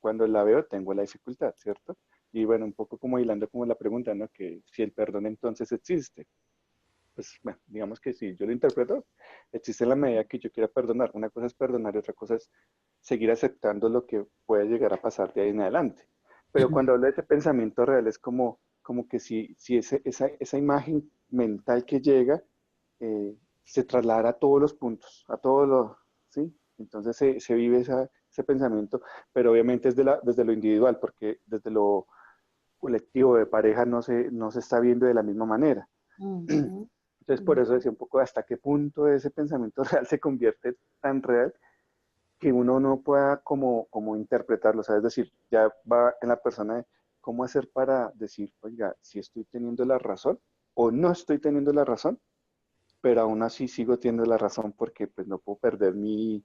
Cuando la veo, tengo la dificultad, ¿cierto? Y bueno, un poco como hilando como la pregunta, ¿no? Que si el perdón entonces existe. Pues bueno, digamos que sí, yo lo interpreto, existe en la medida que yo quiera perdonar. Una cosa es perdonar y otra cosa es seguir aceptando lo que puede llegar a pasar de ahí en adelante. Pero cuando hablo de ese pensamiento real es como que si esa imagen mental que llega se traslada a todos los puntos, a todos los, ¿sí? Entonces se vive ese pensamiento, pero obviamente es desde lo individual, porque desde lo colectivo de pareja no se está viendo de la misma manera. Entonces por eso decía un poco hasta qué punto ese pensamiento real se convierte tan real que uno no pueda como interpretarlo, o sea, es decir, ya va en la persona de cómo hacer para decir, oiga, si estoy teniendo la razón o no estoy teniendo la razón, pero aún así sigo teniendo la razón porque pues no puedo perder mi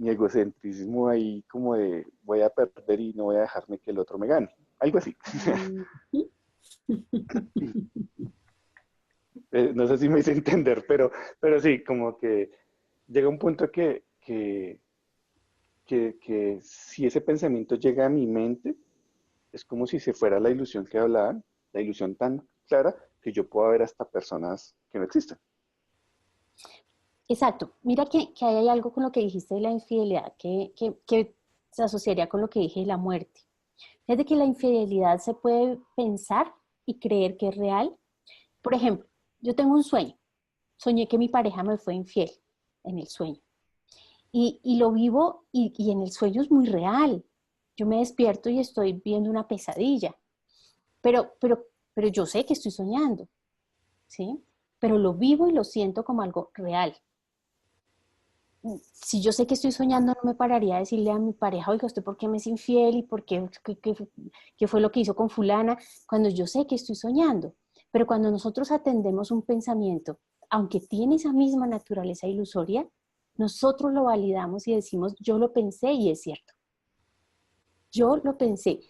egocentrismo ahí como de voy a perder y no voy a dejarme que el otro me gane, algo así. No sé si me hice entender, pero sí, como que llega un punto que si ese pensamiento llega a mi mente, es como si se fuera la ilusión que hablaban, la ilusión tan clara que yo pueda ver hasta personas que no existen. Exacto. Mira que ahí hay algo con lo que dijiste de la infidelidad que se asociaría con lo que dije de la muerte. Es de que la infidelidad se puede pensar y creer que es real. Por ejemplo, yo tengo un sueño. Soñé que mi pareja me fue infiel en el sueño. Y lo vivo y en el sueño es muy real. Yo me despierto y estoy viendo una pesadilla. Pero, pero, pero yo sé que estoy soñando, ¿sí? Pero lo vivo y lo siento como algo real. Si yo sé que estoy soñando, no me pararía a decirle a mi pareja, oiga, ¿usted por qué me es infiel? ¿Y por qué fue lo que hizo con fulana? Cuando yo sé que estoy soñando. Pero cuando nosotros atendemos un pensamiento, aunque tiene esa misma naturaleza ilusoria, nosotros lo validamos y decimos, yo lo pensé y es cierto. Yo lo pensé.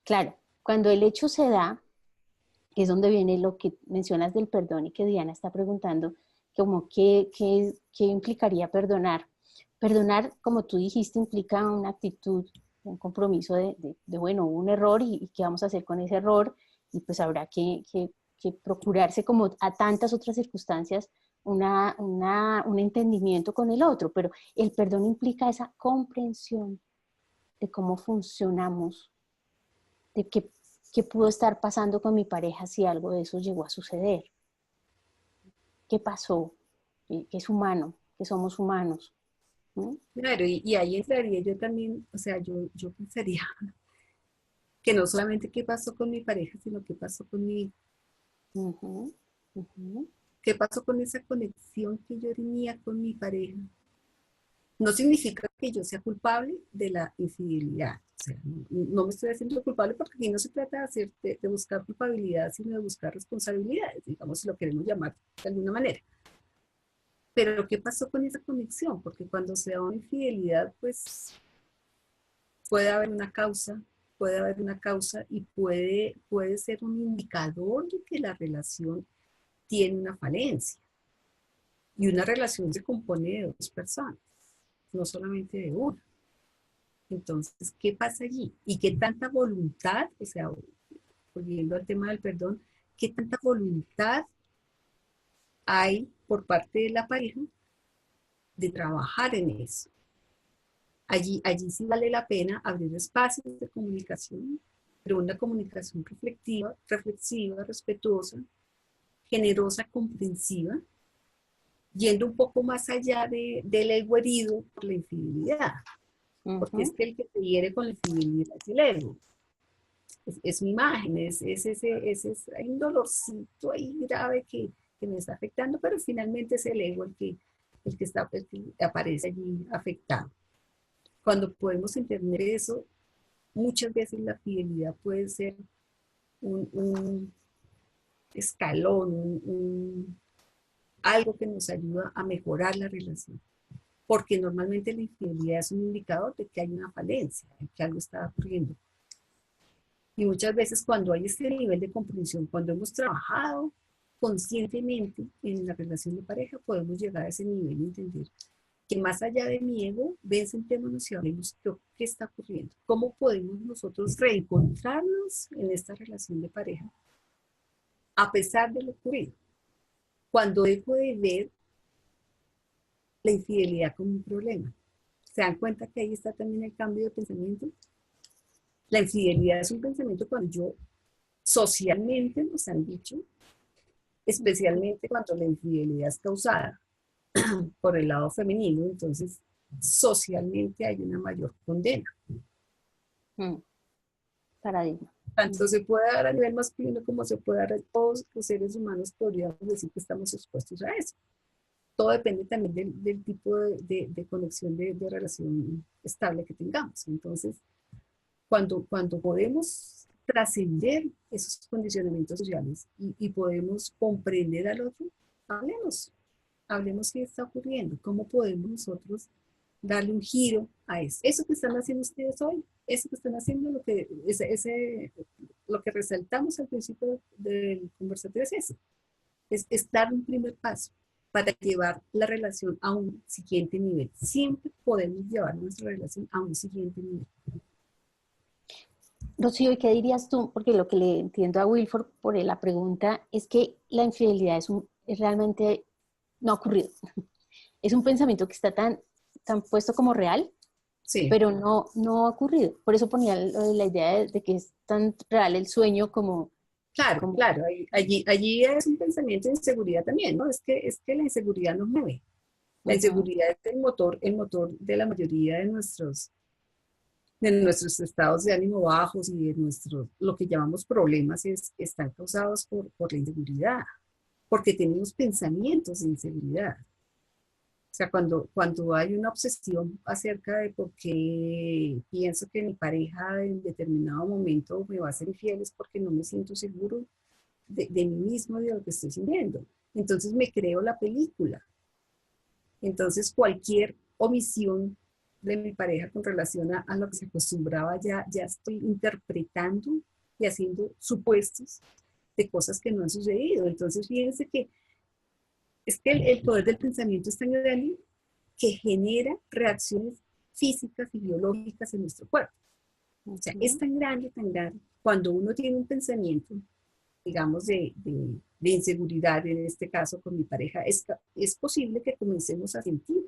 Claro, cuando el hecho se da, es donde viene lo que mencionas del perdón y que Diana está preguntando, como qué implicaría perdonar. Perdonar, como tú dijiste, implica una actitud, un compromiso bueno, hubo un error y qué vamos a hacer con ese error, y pues habrá que procurarse, como a tantas otras circunstancias, un entendimiento con el otro, pero el perdón implica esa comprensión de cómo funcionamos, de qué pudo estar pasando con mi pareja si algo de eso llegó a suceder. ¿Qué pasó? Que es humano, que somos humanos. ¿No? Claro, y ahí entraría yo también, o sea, yo pensaría que no solamente qué pasó con mi pareja, sino qué pasó conmigo. Uh-huh, uh-huh. ¿Qué pasó con esa conexión que yo tenía con mi pareja? No significa que yo sea culpable de la infidelidad. O sea, no me estoy haciendo culpable porque aquí no se trata de buscar culpabilidad, sino de buscar responsabilidades, digamos, si lo queremos llamar de alguna manera. Pero ¿qué pasó con esa conexión? Porque cuando se da una infidelidad, pues puede haber una causa y puede ser un indicador de que la relación tiene una falencia. Y una relación se compone de dos personas, no solamente de una. Entonces, ¿qué pasa allí? ¿Y qué tanta voluntad, o sea, volviendo al tema del perdón, qué tanta voluntad hay por parte de la pareja de trabajar en eso? Allí sí vale la pena abrir espacios de comunicación, pero una comunicación reflexiva, respetuosa, generosa, comprensiva, yendo un poco más allá del ego herido por la infidelidad. Porque es que el que te hiere con la infidelidad es el ego. Es mi imagen, hay un dolorcito ahí grave que me está afectando, pero finalmente es el ego el que aparece allí afectado. Cuando podemos entender eso, muchas veces la fidelidad puede ser un escalón, algo que nos ayuda a mejorar la relación. Porque normalmente la infidelidad es un indicador de que hay una falencia, de que algo está ocurriendo. Y muchas veces cuando hay este nivel de comprensión, cuando hemos trabajado conscientemente en la relación de pareja, podemos llegar a ese nivel de entender que más allá de mi ego, sentémonos y hablemos qué está ocurriendo. ¿Cómo podemos nosotros reencontrarnos en esta relación de pareja a pesar de lo ocurrido? Cuando dejo de ver la infidelidad como un problema. ¿Se dan cuenta que ahí está también el cambio de pensamiento? La infidelidad es un pensamiento cuando yo socialmente nos han dicho, especialmente cuando la infidelidad es causada por el lado femenino, entonces socialmente hay una mayor condena. Paradigma. Tanto se puede dar a nivel masculino como se puede dar a todos los seres humanos, podríamos decir que estamos expuestos a eso. todo depende también del tipo de conexión de relación estable que tengamos. Entonces, cuando podemos trascender esos condicionamientos sociales y podemos comprender al otro, hablemos qué está ocurriendo, cómo podemos nosotros darle un giro a eso. Eso que están haciendo ustedes hoy, eso que están haciendo, lo que resaltamos al principio del conversatorio es eso, es dar un primer paso para llevar la relación a un siguiente nivel. Siempre podemos llevar nuestra relación a un siguiente nivel. Rocío, ¿y qué dirías tú? Porque lo que le entiendo a Wilford por la pregunta es que la infidelidad es realmente no ha ocurrido. Es un pensamiento que está tan puesto como real, Sí. pero no ha ocurrido. Por eso ponía la idea de que es tan real el sueño como... Claro, claro. Allí es un pensamiento de inseguridad también, ¿no? Es que la inseguridad nos mueve. La inseguridad es el motor de la mayoría de nuestros estados de ánimo bajos y de lo que llamamos problemas están causados por la inseguridad, porque tenemos pensamientos de inseguridad. O sea, cuando hay una obsesión acerca de por qué pienso que mi pareja en determinado momento me va a ser infiel es porque no me siento seguro de mí mismo y de lo que estoy sintiendo. Entonces me creo la película. Entonces cualquier omisión de mi pareja con relación a lo que se acostumbraba, ya estoy interpretando y haciendo supuestos de cosas que no han sucedido. Entonces fíjense que es que el poder del pensamiento es tan grande que genera reacciones físicas y biológicas en nuestro cuerpo. O sea, es tan grande, cuando uno tiene un pensamiento, digamos, de inseguridad, en este caso con mi pareja, es posible que comencemos a sentir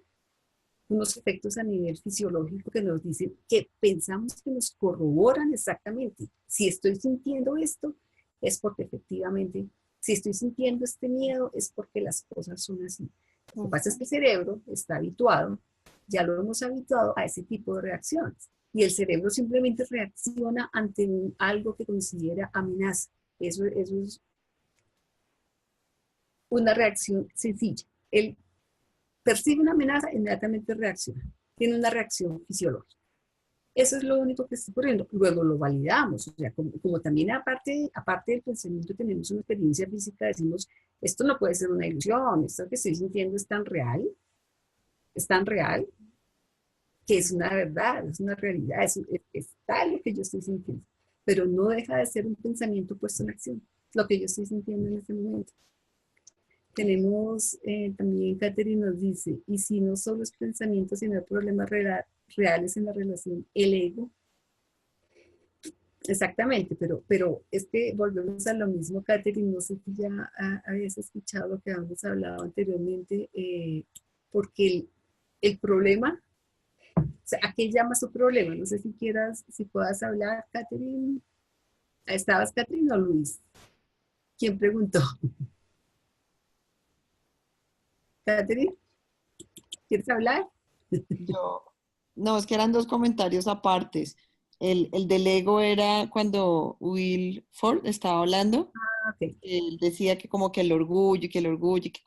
unos efectos a nivel fisiológico que nos dicen, que pensamos que nos corroboran exactamente. Si estoy sintiendo esto, es porque efectivamente, si estoy sintiendo este miedo, es porque las cosas son así. Lo que pasa es que el cerebro está habituado, ya lo hemos habituado a ese tipo de reacciones. Y el cerebro simplemente reacciona ante algo que considera amenaza. Eso es una reacción sencilla. Él percibe una amenaza, inmediatamente reacciona. Tiene una reacción fisiológica. Eso es lo único que está ocurriendo. Luego lo validamos. O sea, como también aparte del pensamiento tenemos una experiencia física, decimos, esto no puede ser una ilusión, esto que estoy sintiendo es tan real, que es una verdad, es una realidad, es tal lo que yo estoy sintiendo. Pero no deja de ser un pensamiento puesto en acción, lo que yo estoy sintiendo en este momento. Tenemos también, Catherine nos dice, y si no solo es pensamiento, sino hay problemas reales en la relación, el ego. Exactamente, pero es que volvemos a lo mismo, Catherine, no sé si ya habías escuchado lo que habíamos hablado anteriormente, porque el problema, o sea, ¿a qué llama su problema? No sé si puedas hablar, Catherine. ¿Estabas, Catherine, o Luis? ¿Quién preguntó? Catherine, ¿quieres hablar? No, es que eran dos comentarios apartes. El del ego era cuando Will Ford estaba hablando. Okay. Él decía que como que el orgullo, que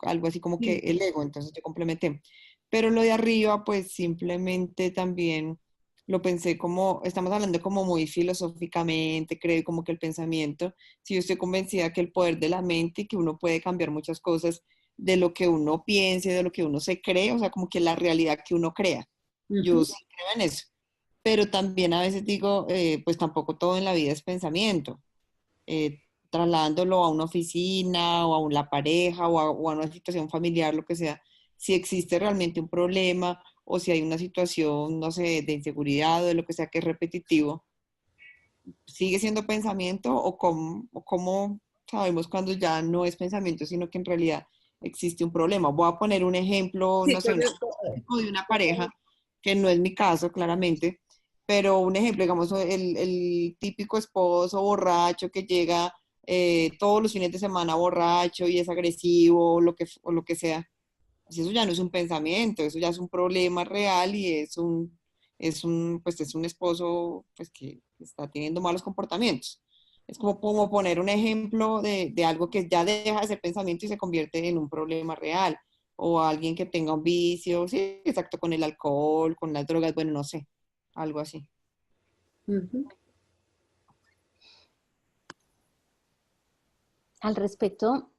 algo así como que el ego, entonces yo complementé. Pero lo de arriba, pues simplemente también lo pensé como, estamos hablando como muy filosóficamente, creo como que el pensamiento, si yo estoy convencida que el poder de la mente y que uno puede cambiar muchas cosas de lo que uno piense, de lo que uno se cree, o sea, como que la realidad que uno crea. Yo sí creo en eso. Pero también a veces digo, pues tampoco todo en la vida es pensamiento. Trasladándolo a una oficina o a la pareja o a una situación familiar, lo que sea, si existe realmente un problema o si hay una situación, no sé, de inseguridad o de lo que sea que es repetitivo, ¿sigue siendo pensamiento o cómo sabemos cuando ya no es pensamiento, sino que en realidad existe un problema? Voy a poner un ejemplo, no sé, de una pareja, que no es mi caso, claramente, pero un ejemplo, digamos, el típico esposo borracho que llega todos los fines de semana borracho y es agresivo o lo que sea. Pues eso ya no es un pensamiento, eso ya es un problema real y pues es un esposo pues, que está teniendo malos comportamientos. Es como poner un ejemplo de algo que ya deja de ser pensamiento y se convierte en un problema real. o alguien que tenga un vicio, sí, exacto, con el alcohol, con las drogas, bueno, no sé, algo así. Ujú. Al respecto,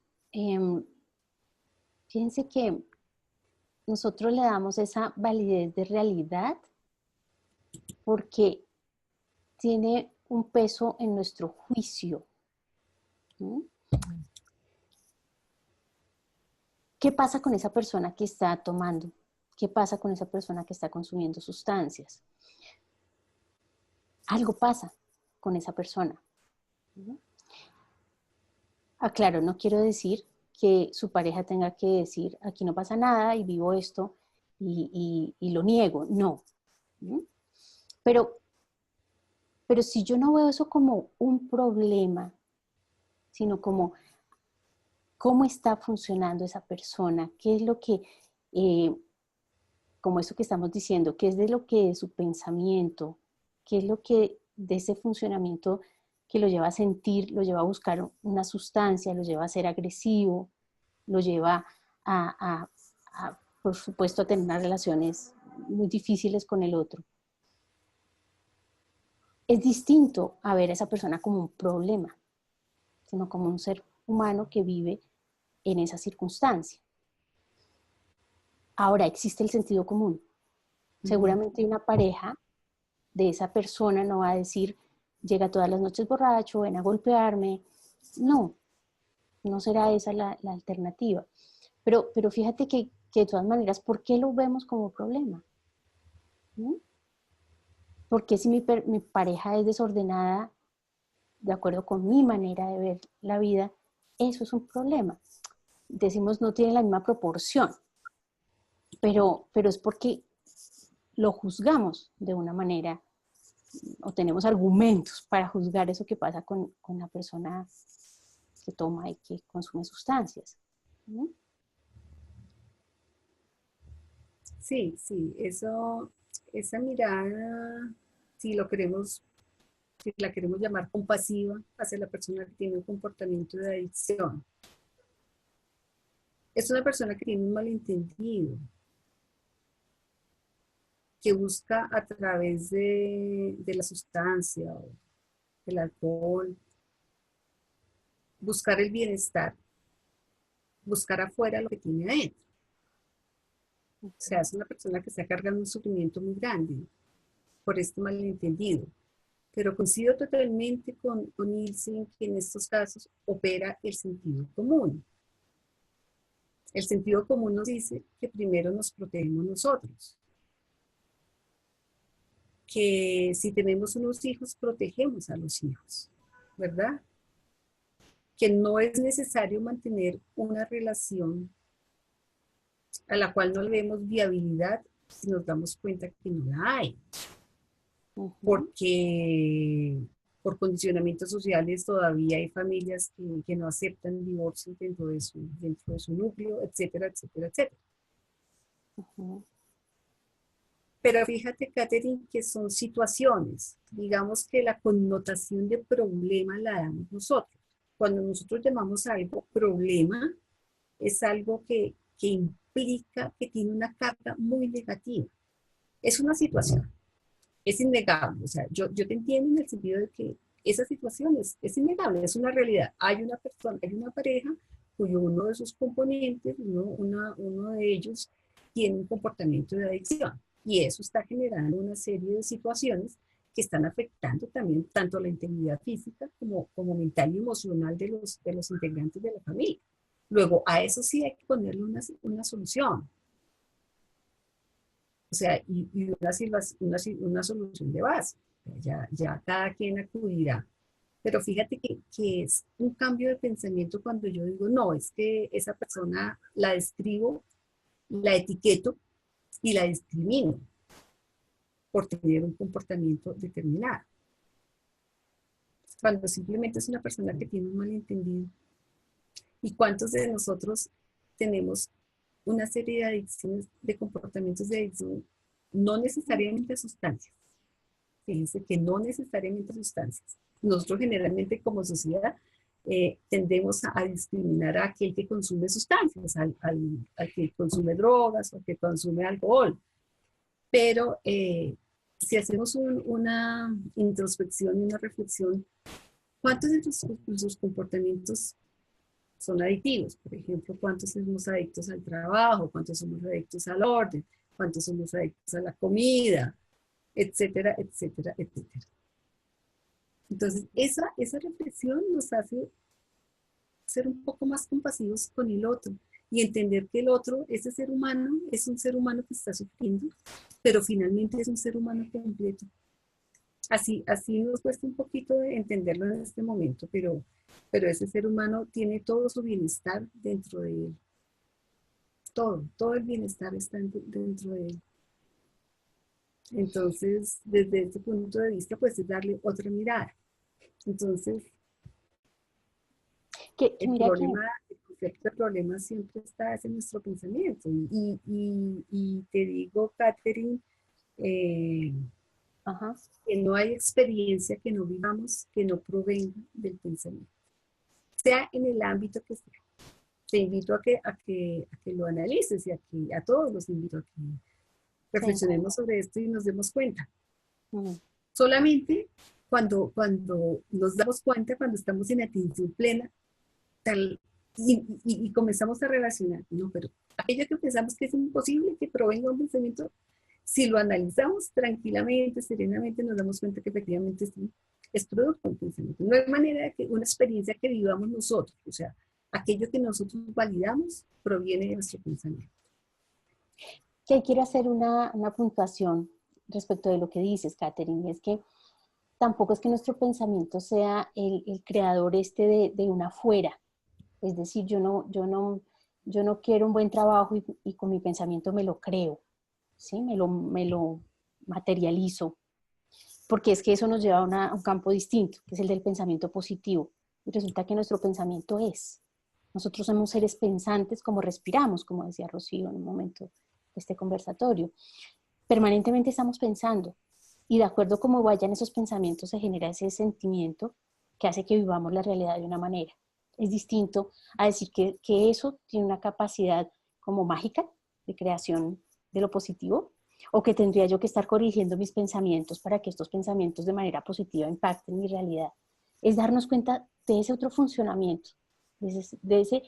fíjense que nosotros le damos esa validez de realidad porque tiene un peso en nuestro juicio. ¿Mm? ¿Qué pasa con esa persona que está tomando? ¿Qué pasa con esa persona que está consumiendo sustancias? Algo pasa con esa persona. ¿Mm? Claro, no quiero decir que su pareja tenga que decir, aquí no pasa nada y vivo esto y lo niego. No. ¿Mm? Pero si yo no veo eso como un problema, sino como cómo está funcionando esa persona, qué es lo que, como eso que estamos diciendo, qué es de lo que de su pensamiento, qué es lo que de ese funcionamiento que lo lleva a sentir, lo lleva a buscar una sustancia, lo lleva a ser agresivo, lo lleva por supuesto, a tener unas relaciones muy difíciles con el otro. Es distinto a ver a esa persona como un problema, sino como un ser humano que vive en esa circunstancia. Ahora, existe el sentido común. Seguramente una pareja de esa persona no va a decir, llega todas las noches borracho, ven a golpearme. No, no será esa la alternativa. Pero fíjate que de todas maneras, ¿por qué lo vemos como problema? ¿Mm? Porque si mi pareja es desordenada, de acuerdo con mi manera de ver la vida, eso es un problema. Decimos no tiene la misma proporción, pero es porque lo juzgamos de una manera o tenemos argumentos para juzgar eso que pasa con la persona que toma y que consume sustancias. ¿No? Sí, sí, eso, esa mirada, si lo queremos, si la queremos llamar compasiva hacia la persona que tiene un comportamiento de adicción, es una persona que tiene un malentendido, que busca a través de la sustancia o del alcohol, buscar el bienestar, buscar afuera lo que tiene adentro. O sea, es una persona que está cargando un sufrimiento muy grande por este malentendido. Pero coincido totalmente con Ilse que en estos casos opera el sentido común. El sentido común nos dice que primero nos protegemos nosotros. Que si tenemos unos hijos, protegemos a los hijos, ¿verdad? Que no es necesario mantener una relación a la cual no le vemos viabilidad si nos damos cuenta que no la hay. Porque por condicionamientos sociales todavía hay familias que no aceptan divorcio dentro de su núcleo, etcétera, etcétera, etcétera. Pero fíjate, Catherine, que son situaciones, digamos que la connotación de problema la damos nosotros. Cuando nosotros llamamos a algo problema, es algo que implica que tiene una carga muy negativa. Es una situación, es innegable. O sea, yo te entiendo en el sentido de que esa situación es innegable, es una realidad. Hay una persona, hay una pareja cuyo uno de sus componentes, uno de ellos tiene un comportamiento de adicción. Y eso está generando una serie de situaciones que están afectando también tanto la integridad física como mental y emocional de los integrantes de la familia. Luego, a eso sí hay que ponerle una solución. O sea, y una solución de base. Ya cada quien acudirá. Pero fíjate que es un cambio de pensamiento cuando yo digo, no, es que esa persona la describo, la etiqueto y la discrimino por tener un comportamiento determinado. Cuando simplemente es una persona que tiene un malentendido. ¿Y cuántos de nosotros tenemos una serie de adicciones, de comportamientos de adicción, no necesariamente a sustancias? Fíjense que no necesariamente a sustancias. Nosotros generalmente como sociedad tendemos a discriminar a aquel que consume sustancias, al que consume drogas o que consume alcohol. Pero si hacemos una introspección y una reflexión, ¿cuántos de nuestros comportamientos son adictivos? Por ejemplo, ¿cuántos somos adictos al trabajo? ¿Cuántos somos adictos al orden? ¿Cuántos somos adictos a la comida? Etcétera, etcétera, etcétera. Entonces, esa reflexión nos hace ser un poco más compasivos con el otro y entender que el otro, ese ser humano, es un ser humano que está sufriendo, pero finalmente es un ser humano completo. Así nos cuesta un poquito de entenderlo en este momento, pero ese ser humano tiene todo su bienestar dentro de él. Todo el bienestar está dentro de él. Entonces, desde este punto de vista, pues es darle otra mirada. Entonces, el concepto de problema siempre está en nuestro pensamiento. Y te digo, Catherine, que no hay experiencia que no vivamos que no provenga del pensamiento, sea en el ámbito que sea. Te invito a que lo analices y a todos los invito a que reflexionemos sobre esto y nos demos cuenta. Solamente cuando nos damos cuenta, cuando estamos en atención plena, y comenzamos a relacionar, no, pero aquello que pensamos que es imposible que provenga un pensamiento, si lo analizamos tranquilamente, serenamente, nos damos cuenta que efectivamente es producto de un pensamiento. No hay manera de que una experiencia que vivamos nosotros, o sea, aquello que nosotros validamos, proviene de nuestro pensamiento. Que quiero hacer una puntuación respecto de lo que dices, Catherine, es que tampoco es que nuestro pensamiento sea el creador de una fuera. Es decir, yo no quiero un buen trabajo y con mi pensamiento me lo creo, ¿sí? Me lo materializo, porque es que eso nos lleva a un campo distinto, que es el del pensamiento positivo. Y resulta que nuestro pensamiento nosotros somos seres pensantes como respiramos, como decía Rocío en un momento de este conversatorio. Permanentemente estamos pensando y de acuerdo a cómo vayan esos pensamientos se genera ese sentimiento que hace que vivamos la realidad de una manera. Es distinto a decir que eso tiene una capacidad como mágica de creación de lo positivo, o que tendría yo que estar corrigiendo mis pensamientos para que estos pensamientos de manera positiva impacten mi realidad. Es darnos cuenta de ese otro funcionamiento, de ese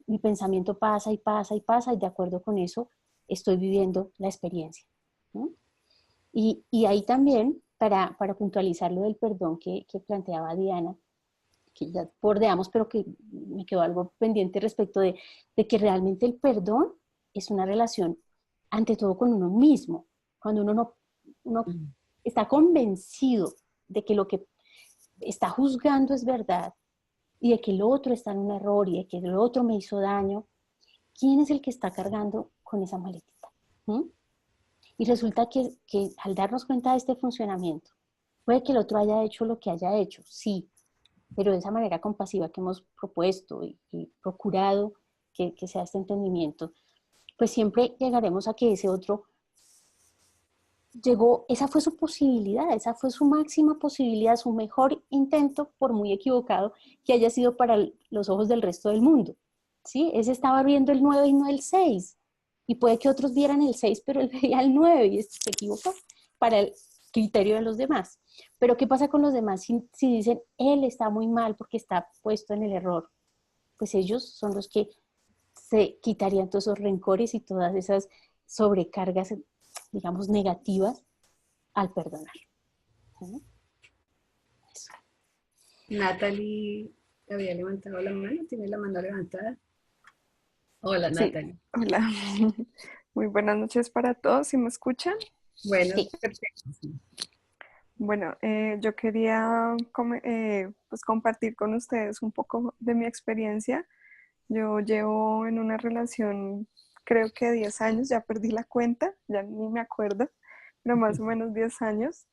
mi pensamiento pasa y pasa y pasa y de acuerdo con eso estoy viviendo la experiencia. ¿No? Y ahí también, para puntualizar lo del perdón que planteaba Diana, que ya bordeamos, pero que me quedó algo pendiente respecto de que realmente el perdón es una relación ante todo con uno mismo. Cuando uno está convencido de que lo que está juzgando es verdad y de que el otro está en un error y de que el otro me hizo daño, ¿quién es el que está cargando con esa maletita? Y resulta que al darnos cuenta de este funcionamiento, puede que el otro haya hecho lo que haya hecho, sí, pero de esa manera compasiva que hemos propuesto y procurado que sea este entendimiento, pues siempre llegaremos a que ese otro llegó, esa fue su posibilidad, esa fue su máxima posibilidad, su mejor intento, por muy equivocado que haya sido para los ojos del resto del mundo. ¿Sí? Ese estaba viendo el 9 y no el 6. Y puede que otros vieran el 6, pero él veía el 9 y se equivocó para el criterio de los demás. Pero ¿qué pasa con los demás si dicen, él está muy mal porque está puesto en el error? Pues ellos son los que se quitarían todos esos rencores y todas esas sobrecargas, digamos, negativas al perdonar. ¿Sí? Eso. Natalie había levantado la mano, tiene la mano levantada. Hola, Sí. Natalie. Hola. Muy buenas noches para todos. ¿Sí me escuchan? Bueno, sí. Perfecto. Sí. Bueno, yo quería pues compartir con ustedes un poco de mi experiencia. Yo llevo en una relación, creo que 10 años, ya perdí la cuenta, ya ni me acuerdo, pero más o menos 10 años.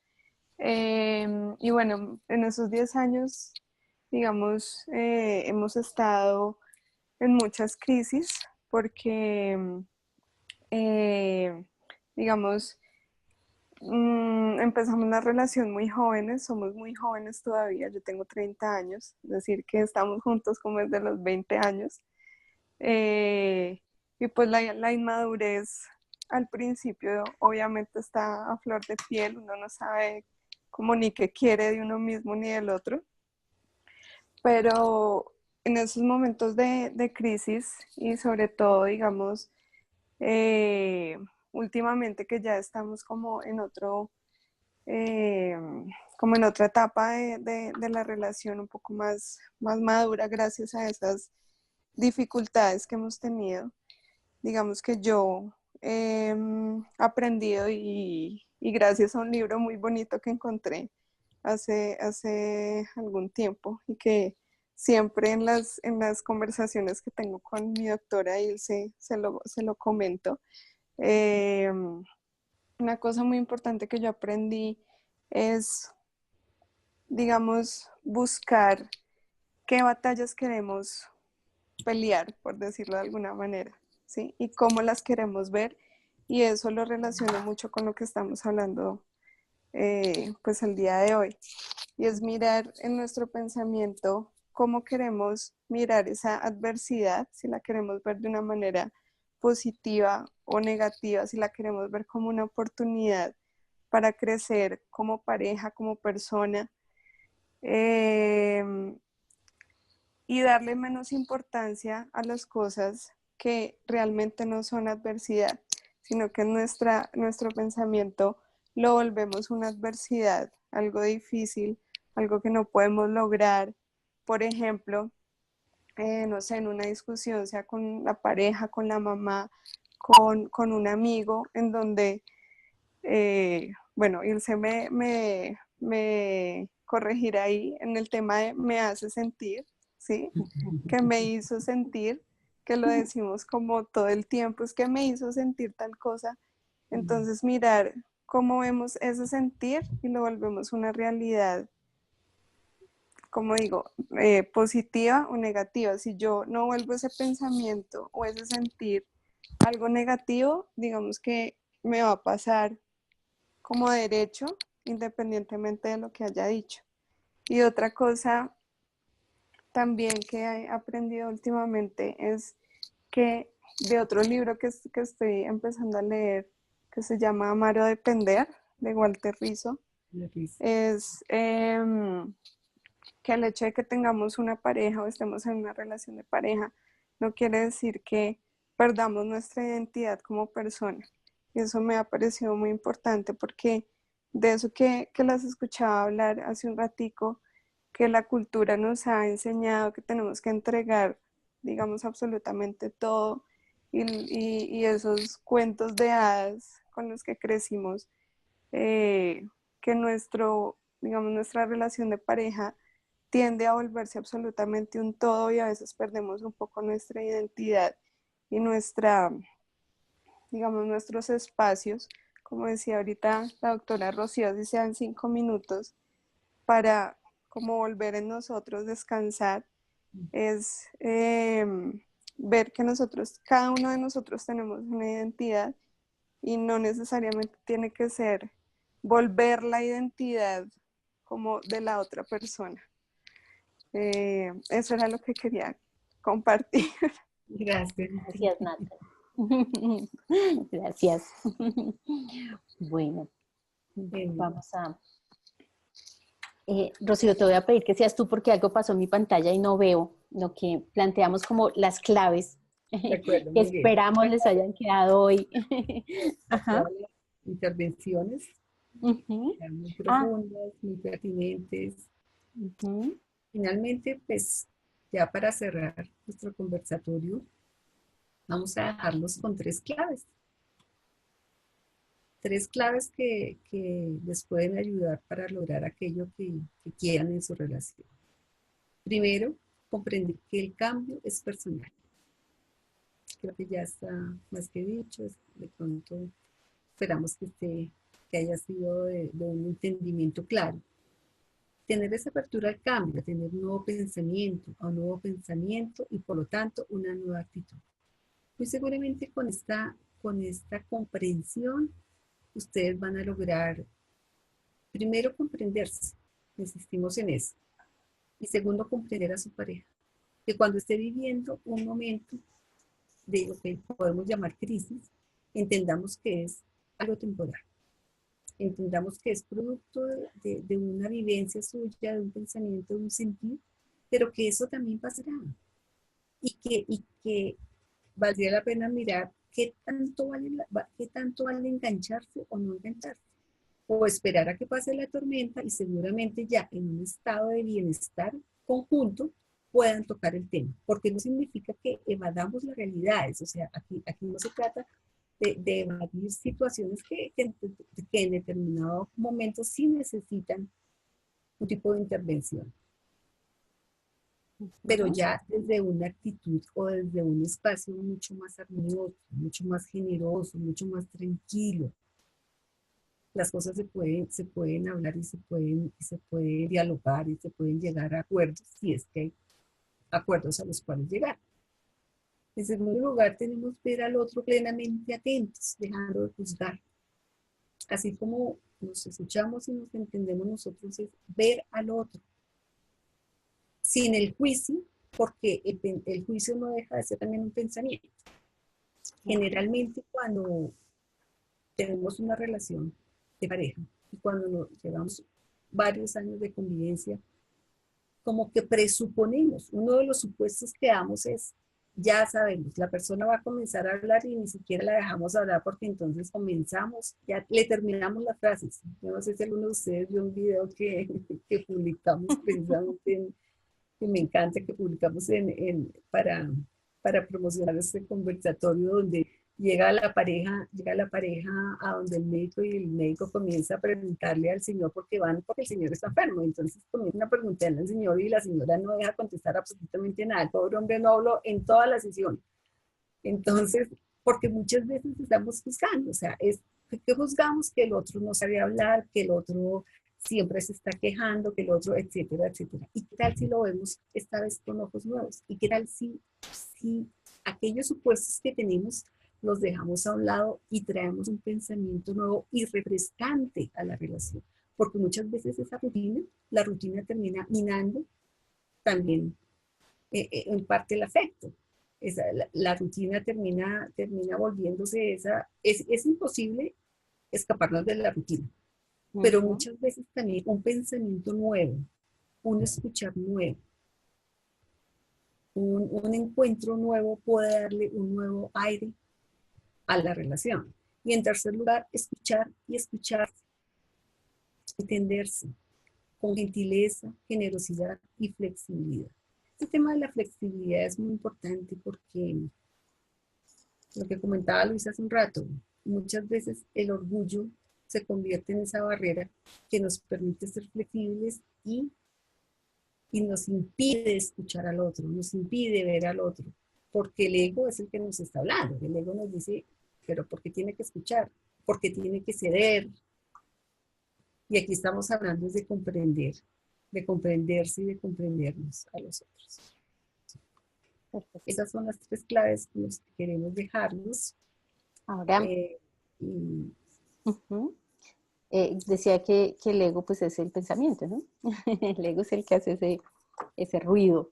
Y bueno, en esos 10 años, digamos, hemos estado en muchas crisis porque, digamos, Empezamos una relación muy jóvenes, somos muy jóvenes todavía, yo tengo 30 años, es decir, que estamos juntos como desde los 20 años. Y pues la inmadurez al principio obviamente está a flor de piel, uno no sabe como ni qué quiere de uno mismo ni del otro, pero en esos momentos de crisis y sobre todo, digamos, últimamente que ya estamos eh, como en otra etapa de la relación un poco más madura gracias a esas dificultades que hemos tenido. Digamos que yo he aprendido y gracias a un libro muy bonito que encontré hace algún tiempo y que siempre en las conversaciones que tengo con mi doctora Ilse se lo comento. Una cosa muy importante que yo aprendí es, digamos, buscar qué batallas queremos pelear, por decirlo de alguna manera, ¿sí? Y cómo las queremos ver. Y eso lo relaciono mucho con lo que estamos hablando pues el día de hoy. Y es mirar en nuestro pensamiento cómo queremos mirar esa adversidad, si la queremos ver de una manera positiva o negativa, si la queremos ver como una oportunidad para crecer como pareja, como persona, y darle menos importancia a las cosas que realmente no son adversidad, sino que nuestro pensamiento lo volvemos una adversidad, algo difícil, algo que no podemos lograr. Por ejemplo, no sé, en una discusión, sea con la pareja, con la mamá, con un amigo, en donde, bueno, Ilse me corregirá ahí en el tema de me hace sentir, ¿sí? Que me hizo sentir, que lo decimos como todo el tiempo, es que me hizo sentir tal cosa. Entonces mirar cómo vemos ese sentir y lo volvemos una realidad, como digo, positiva o negativa. Si yo no vuelvo ese pensamiento o ese sentir algo negativo, digamos que me va a pasar como derecho, independientemente de lo que haya dicho. Y otra cosa también que he aprendido últimamente es que de otro libro que estoy empezando a leer, que se llama Amar o Depender, de Walter Rizzo, es que el hecho de que tengamos una pareja o estemos en una relación de pareja no quiere decir que perdamos nuestra identidad como persona. Y eso me ha parecido muy importante porque de eso que las escuchaba hablar hace un ratico, que la cultura nos ha enseñado que tenemos que entregar, digamos, absolutamente todo y esos cuentos de hadas con los que crecimos, que digamos, nuestra relación de pareja tiende a volverse absolutamente un todo y a veces perdemos un poco nuestra identidad y digamos, nuestros espacios. Como decía ahorita la doctora Rocío, si sean 5 minutos para como volver en nosotros, descansar, es ver que cada uno de nosotros tenemos una identidad y no necesariamente tiene que ser volver la identidad como de la otra persona. Eso era lo que quería compartir. Gracias. Gracias, Nata. Gracias. Bueno, vamos a... Rocío, te voy a pedir que seas tú porque algo pasó en mi pantalla y no veo lo que planteamos como las claves De acuerdo, que muy bien. esperamos les hayan quedado hoy. Ajá. Intervenciones Uh-huh. muy profundas, muy pertinentes. Uh-huh. Finalmente, pues ya para cerrar nuestro conversatorio, vamos a dejarlos con 3 claves. 3 claves que les pueden ayudar para lograr aquello que quieran en su relación. Primero, comprender que el cambio es personal. Creo que ya está más que dicho, de pronto esperamos que haya sido de un entendimiento claro. Tener esa apertura al cambio, tener un nuevo pensamiento y por lo tanto una nueva actitud. Muy seguramente con esta comprensión ustedes van a lograr, primero, comprenderse, insistimos en eso, y segundo, comprender a su pareja. Que cuando esté viviendo un momento de lo que podemos llamar crisis, entendamos que es algo temporal. Entendamos que es producto de una vivencia suya, de un pensamiento, de un sentir, pero que eso también pasará. Y que valdría la pena mirar qué tanto vale engancharse o no engancharse. O esperar a que pase la tormenta y seguramente ya en un estado de bienestar conjunto puedan tocar el tema. Porque no significa que evadamos las realidades. O sea, aquí no se trata de evadir situaciones que en determinados momentos sí necesitan un tipo de intervención. Pero ya desde una actitud o desde un espacio mucho más armonioso, mucho más generoso, mucho más tranquilo. Las cosas se pueden hablar y se puede dialogar y se pueden llegar a acuerdos, si es que hay acuerdos a los cuales llegar. En segundo lugar, tenemos que ver al otro plenamente atentos, dejando de juzgar. Así como nos escuchamos y nos entendemos nosotros, es ver al otro. Sin el juicio, porque el juicio no deja de ser también un pensamiento. Generalmente cuando tenemos una relación de pareja y cuando nos llevamos varios años de convivencia, como que presuponemos, uno de los supuestos que damos es, ya sabemos, la persona va a comenzar a hablar y ni siquiera la dejamos hablar porque entonces comenzamos, ya le terminamos las frases. Yo no sé si alguno de ustedes vio un video que publicamos precisamente que me encanta, que publicamos para promocionar este conversatorio donde llega la pareja a donde el médico y el médico comienza a preguntarle al señor porque el señor está enfermo. Entonces comienzan a preguntarle al señor y la señora no deja contestar absolutamente nada. El pobre hombre no habló en toda la sesión. Entonces, porque muchas veces estamos juzgando, o sea, es que juzgamos que el otro no sabe hablar, que el otro siempre se está quejando, que el otro, etcétera, etcétera. ¿Y qué tal si lo vemos esta vez con ojos nuevos? ¿Y qué tal si aquellos supuestos que tenemos los dejamos a un lado y traemos un pensamiento nuevo y refrescante a la relación? Porque muchas veces la rutina termina minando también en parte el afecto. La rutina termina volviéndose es imposible escaparnos de la rutina. Pero muchas veces también un pensamiento nuevo, un escuchar nuevo, un encuentro nuevo puede darle un nuevo aire a la relación. Y en tercer lugar, escuchar y escucharse, entenderse con gentileza, generosidad y flexibilidad. Este tema de la flexibilidad es muy importante porque lo que comentaba Luisa hace un rato, muchas veces el orgullo se convierte en esa barrera que nos permite ser flexibles y nos impide escuchar al otro, nos impide ver al otro, porque el ego es el que nos está hablando. El ego nos dice, pero ¿por qué tiene que escuchar? ¿Por qué tiene que ceder? Y aquí estamos hablando de comprender, de comprenderse y de comprendernos a los otros. Esas son las tres claves que nos queremos dejarnos. Ahora, decía que el ego pues es el pensamiento, ¿no? El ego es el que hace ese ruido.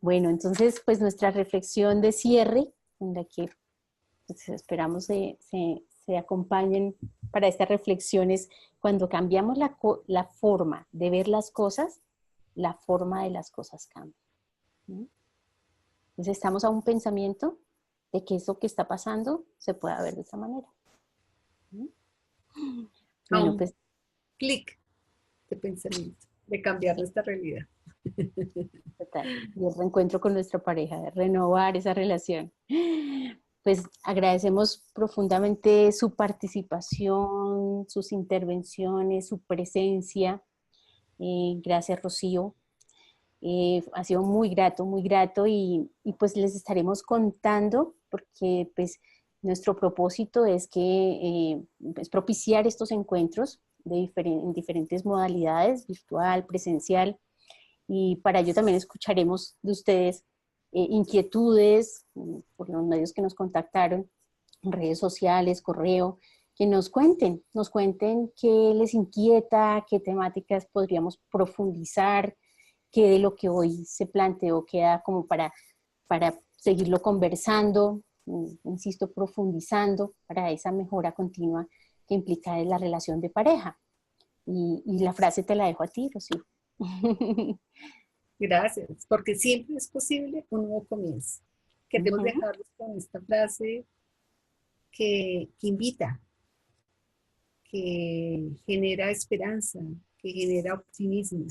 Bueno, entonces pues nuestra reflexión de cierre, en la que pues, esperamos se acompañen para estas reflexiones, cuando cambiamos la forma de ver las cosas, la forma de las cosas cambia. Entonces estamos a un pensamiento de que eso que está pasando se pueda ver de esa manera. Bueno, pues clic de pensamiento, de cambiar nuestra realidad. Total. Y el reencuentro con nuestra pareja, de renovar esa relación. Pues agradecemos profundamente su participación, sus intervenciones, su presencia. Gracias, Rocío. Ha sido muy grato y pues les estaremos contando porque pues nuestro propósito es que es propiciar estos encuentros en diferentes modalidades, virtual, presencial, y para ello también escucharemos de ustedes inquietudes por los medios que nos contactaron, redes sociales, correo, que nos cuenten qué les inquieta, qué temáticas podríamos profundizar, qué de lo que hoy se planteó queda como para seguirlo conversando, insisto, profundizando para esa mejora continua que implica la relación de pareja. Y la frase te la dejo a ti, Rocío. Gracias, porque siempre es posible un nuevo comienzo. Queremos dejarlos con esta frase que invita, que genera esperanza, que genera optimismo,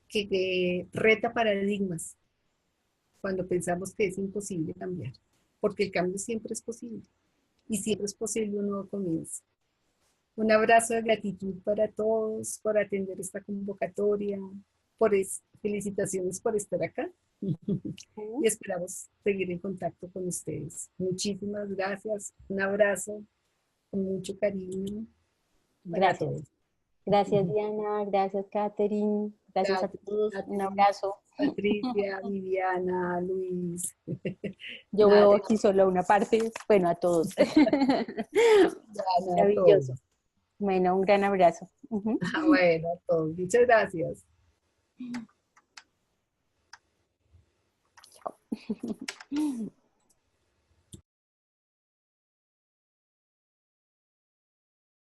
que reta paradigmas cuando pensamos que es imposible cambiar, porque el cambio siempre es posible y siempre es posible un nuevo comienzo. Un abrazo de gratitud para todos por atender esta convocatoria, felicitaciones por estar acá y esperamos seguir en contacto con ustedes. Muchísimas gracias, un abrazo con mucho cariño para todos. Gracias Diana, gracias Catherine, gracias a todos, un abrazo. Patricia, Viviana, Luis. Yo veo aquí solo una parte, bueno, a todos. Maravilloso. Bueno, un gran abrazo. Bueno, a todos. Muchas gracias. Chao.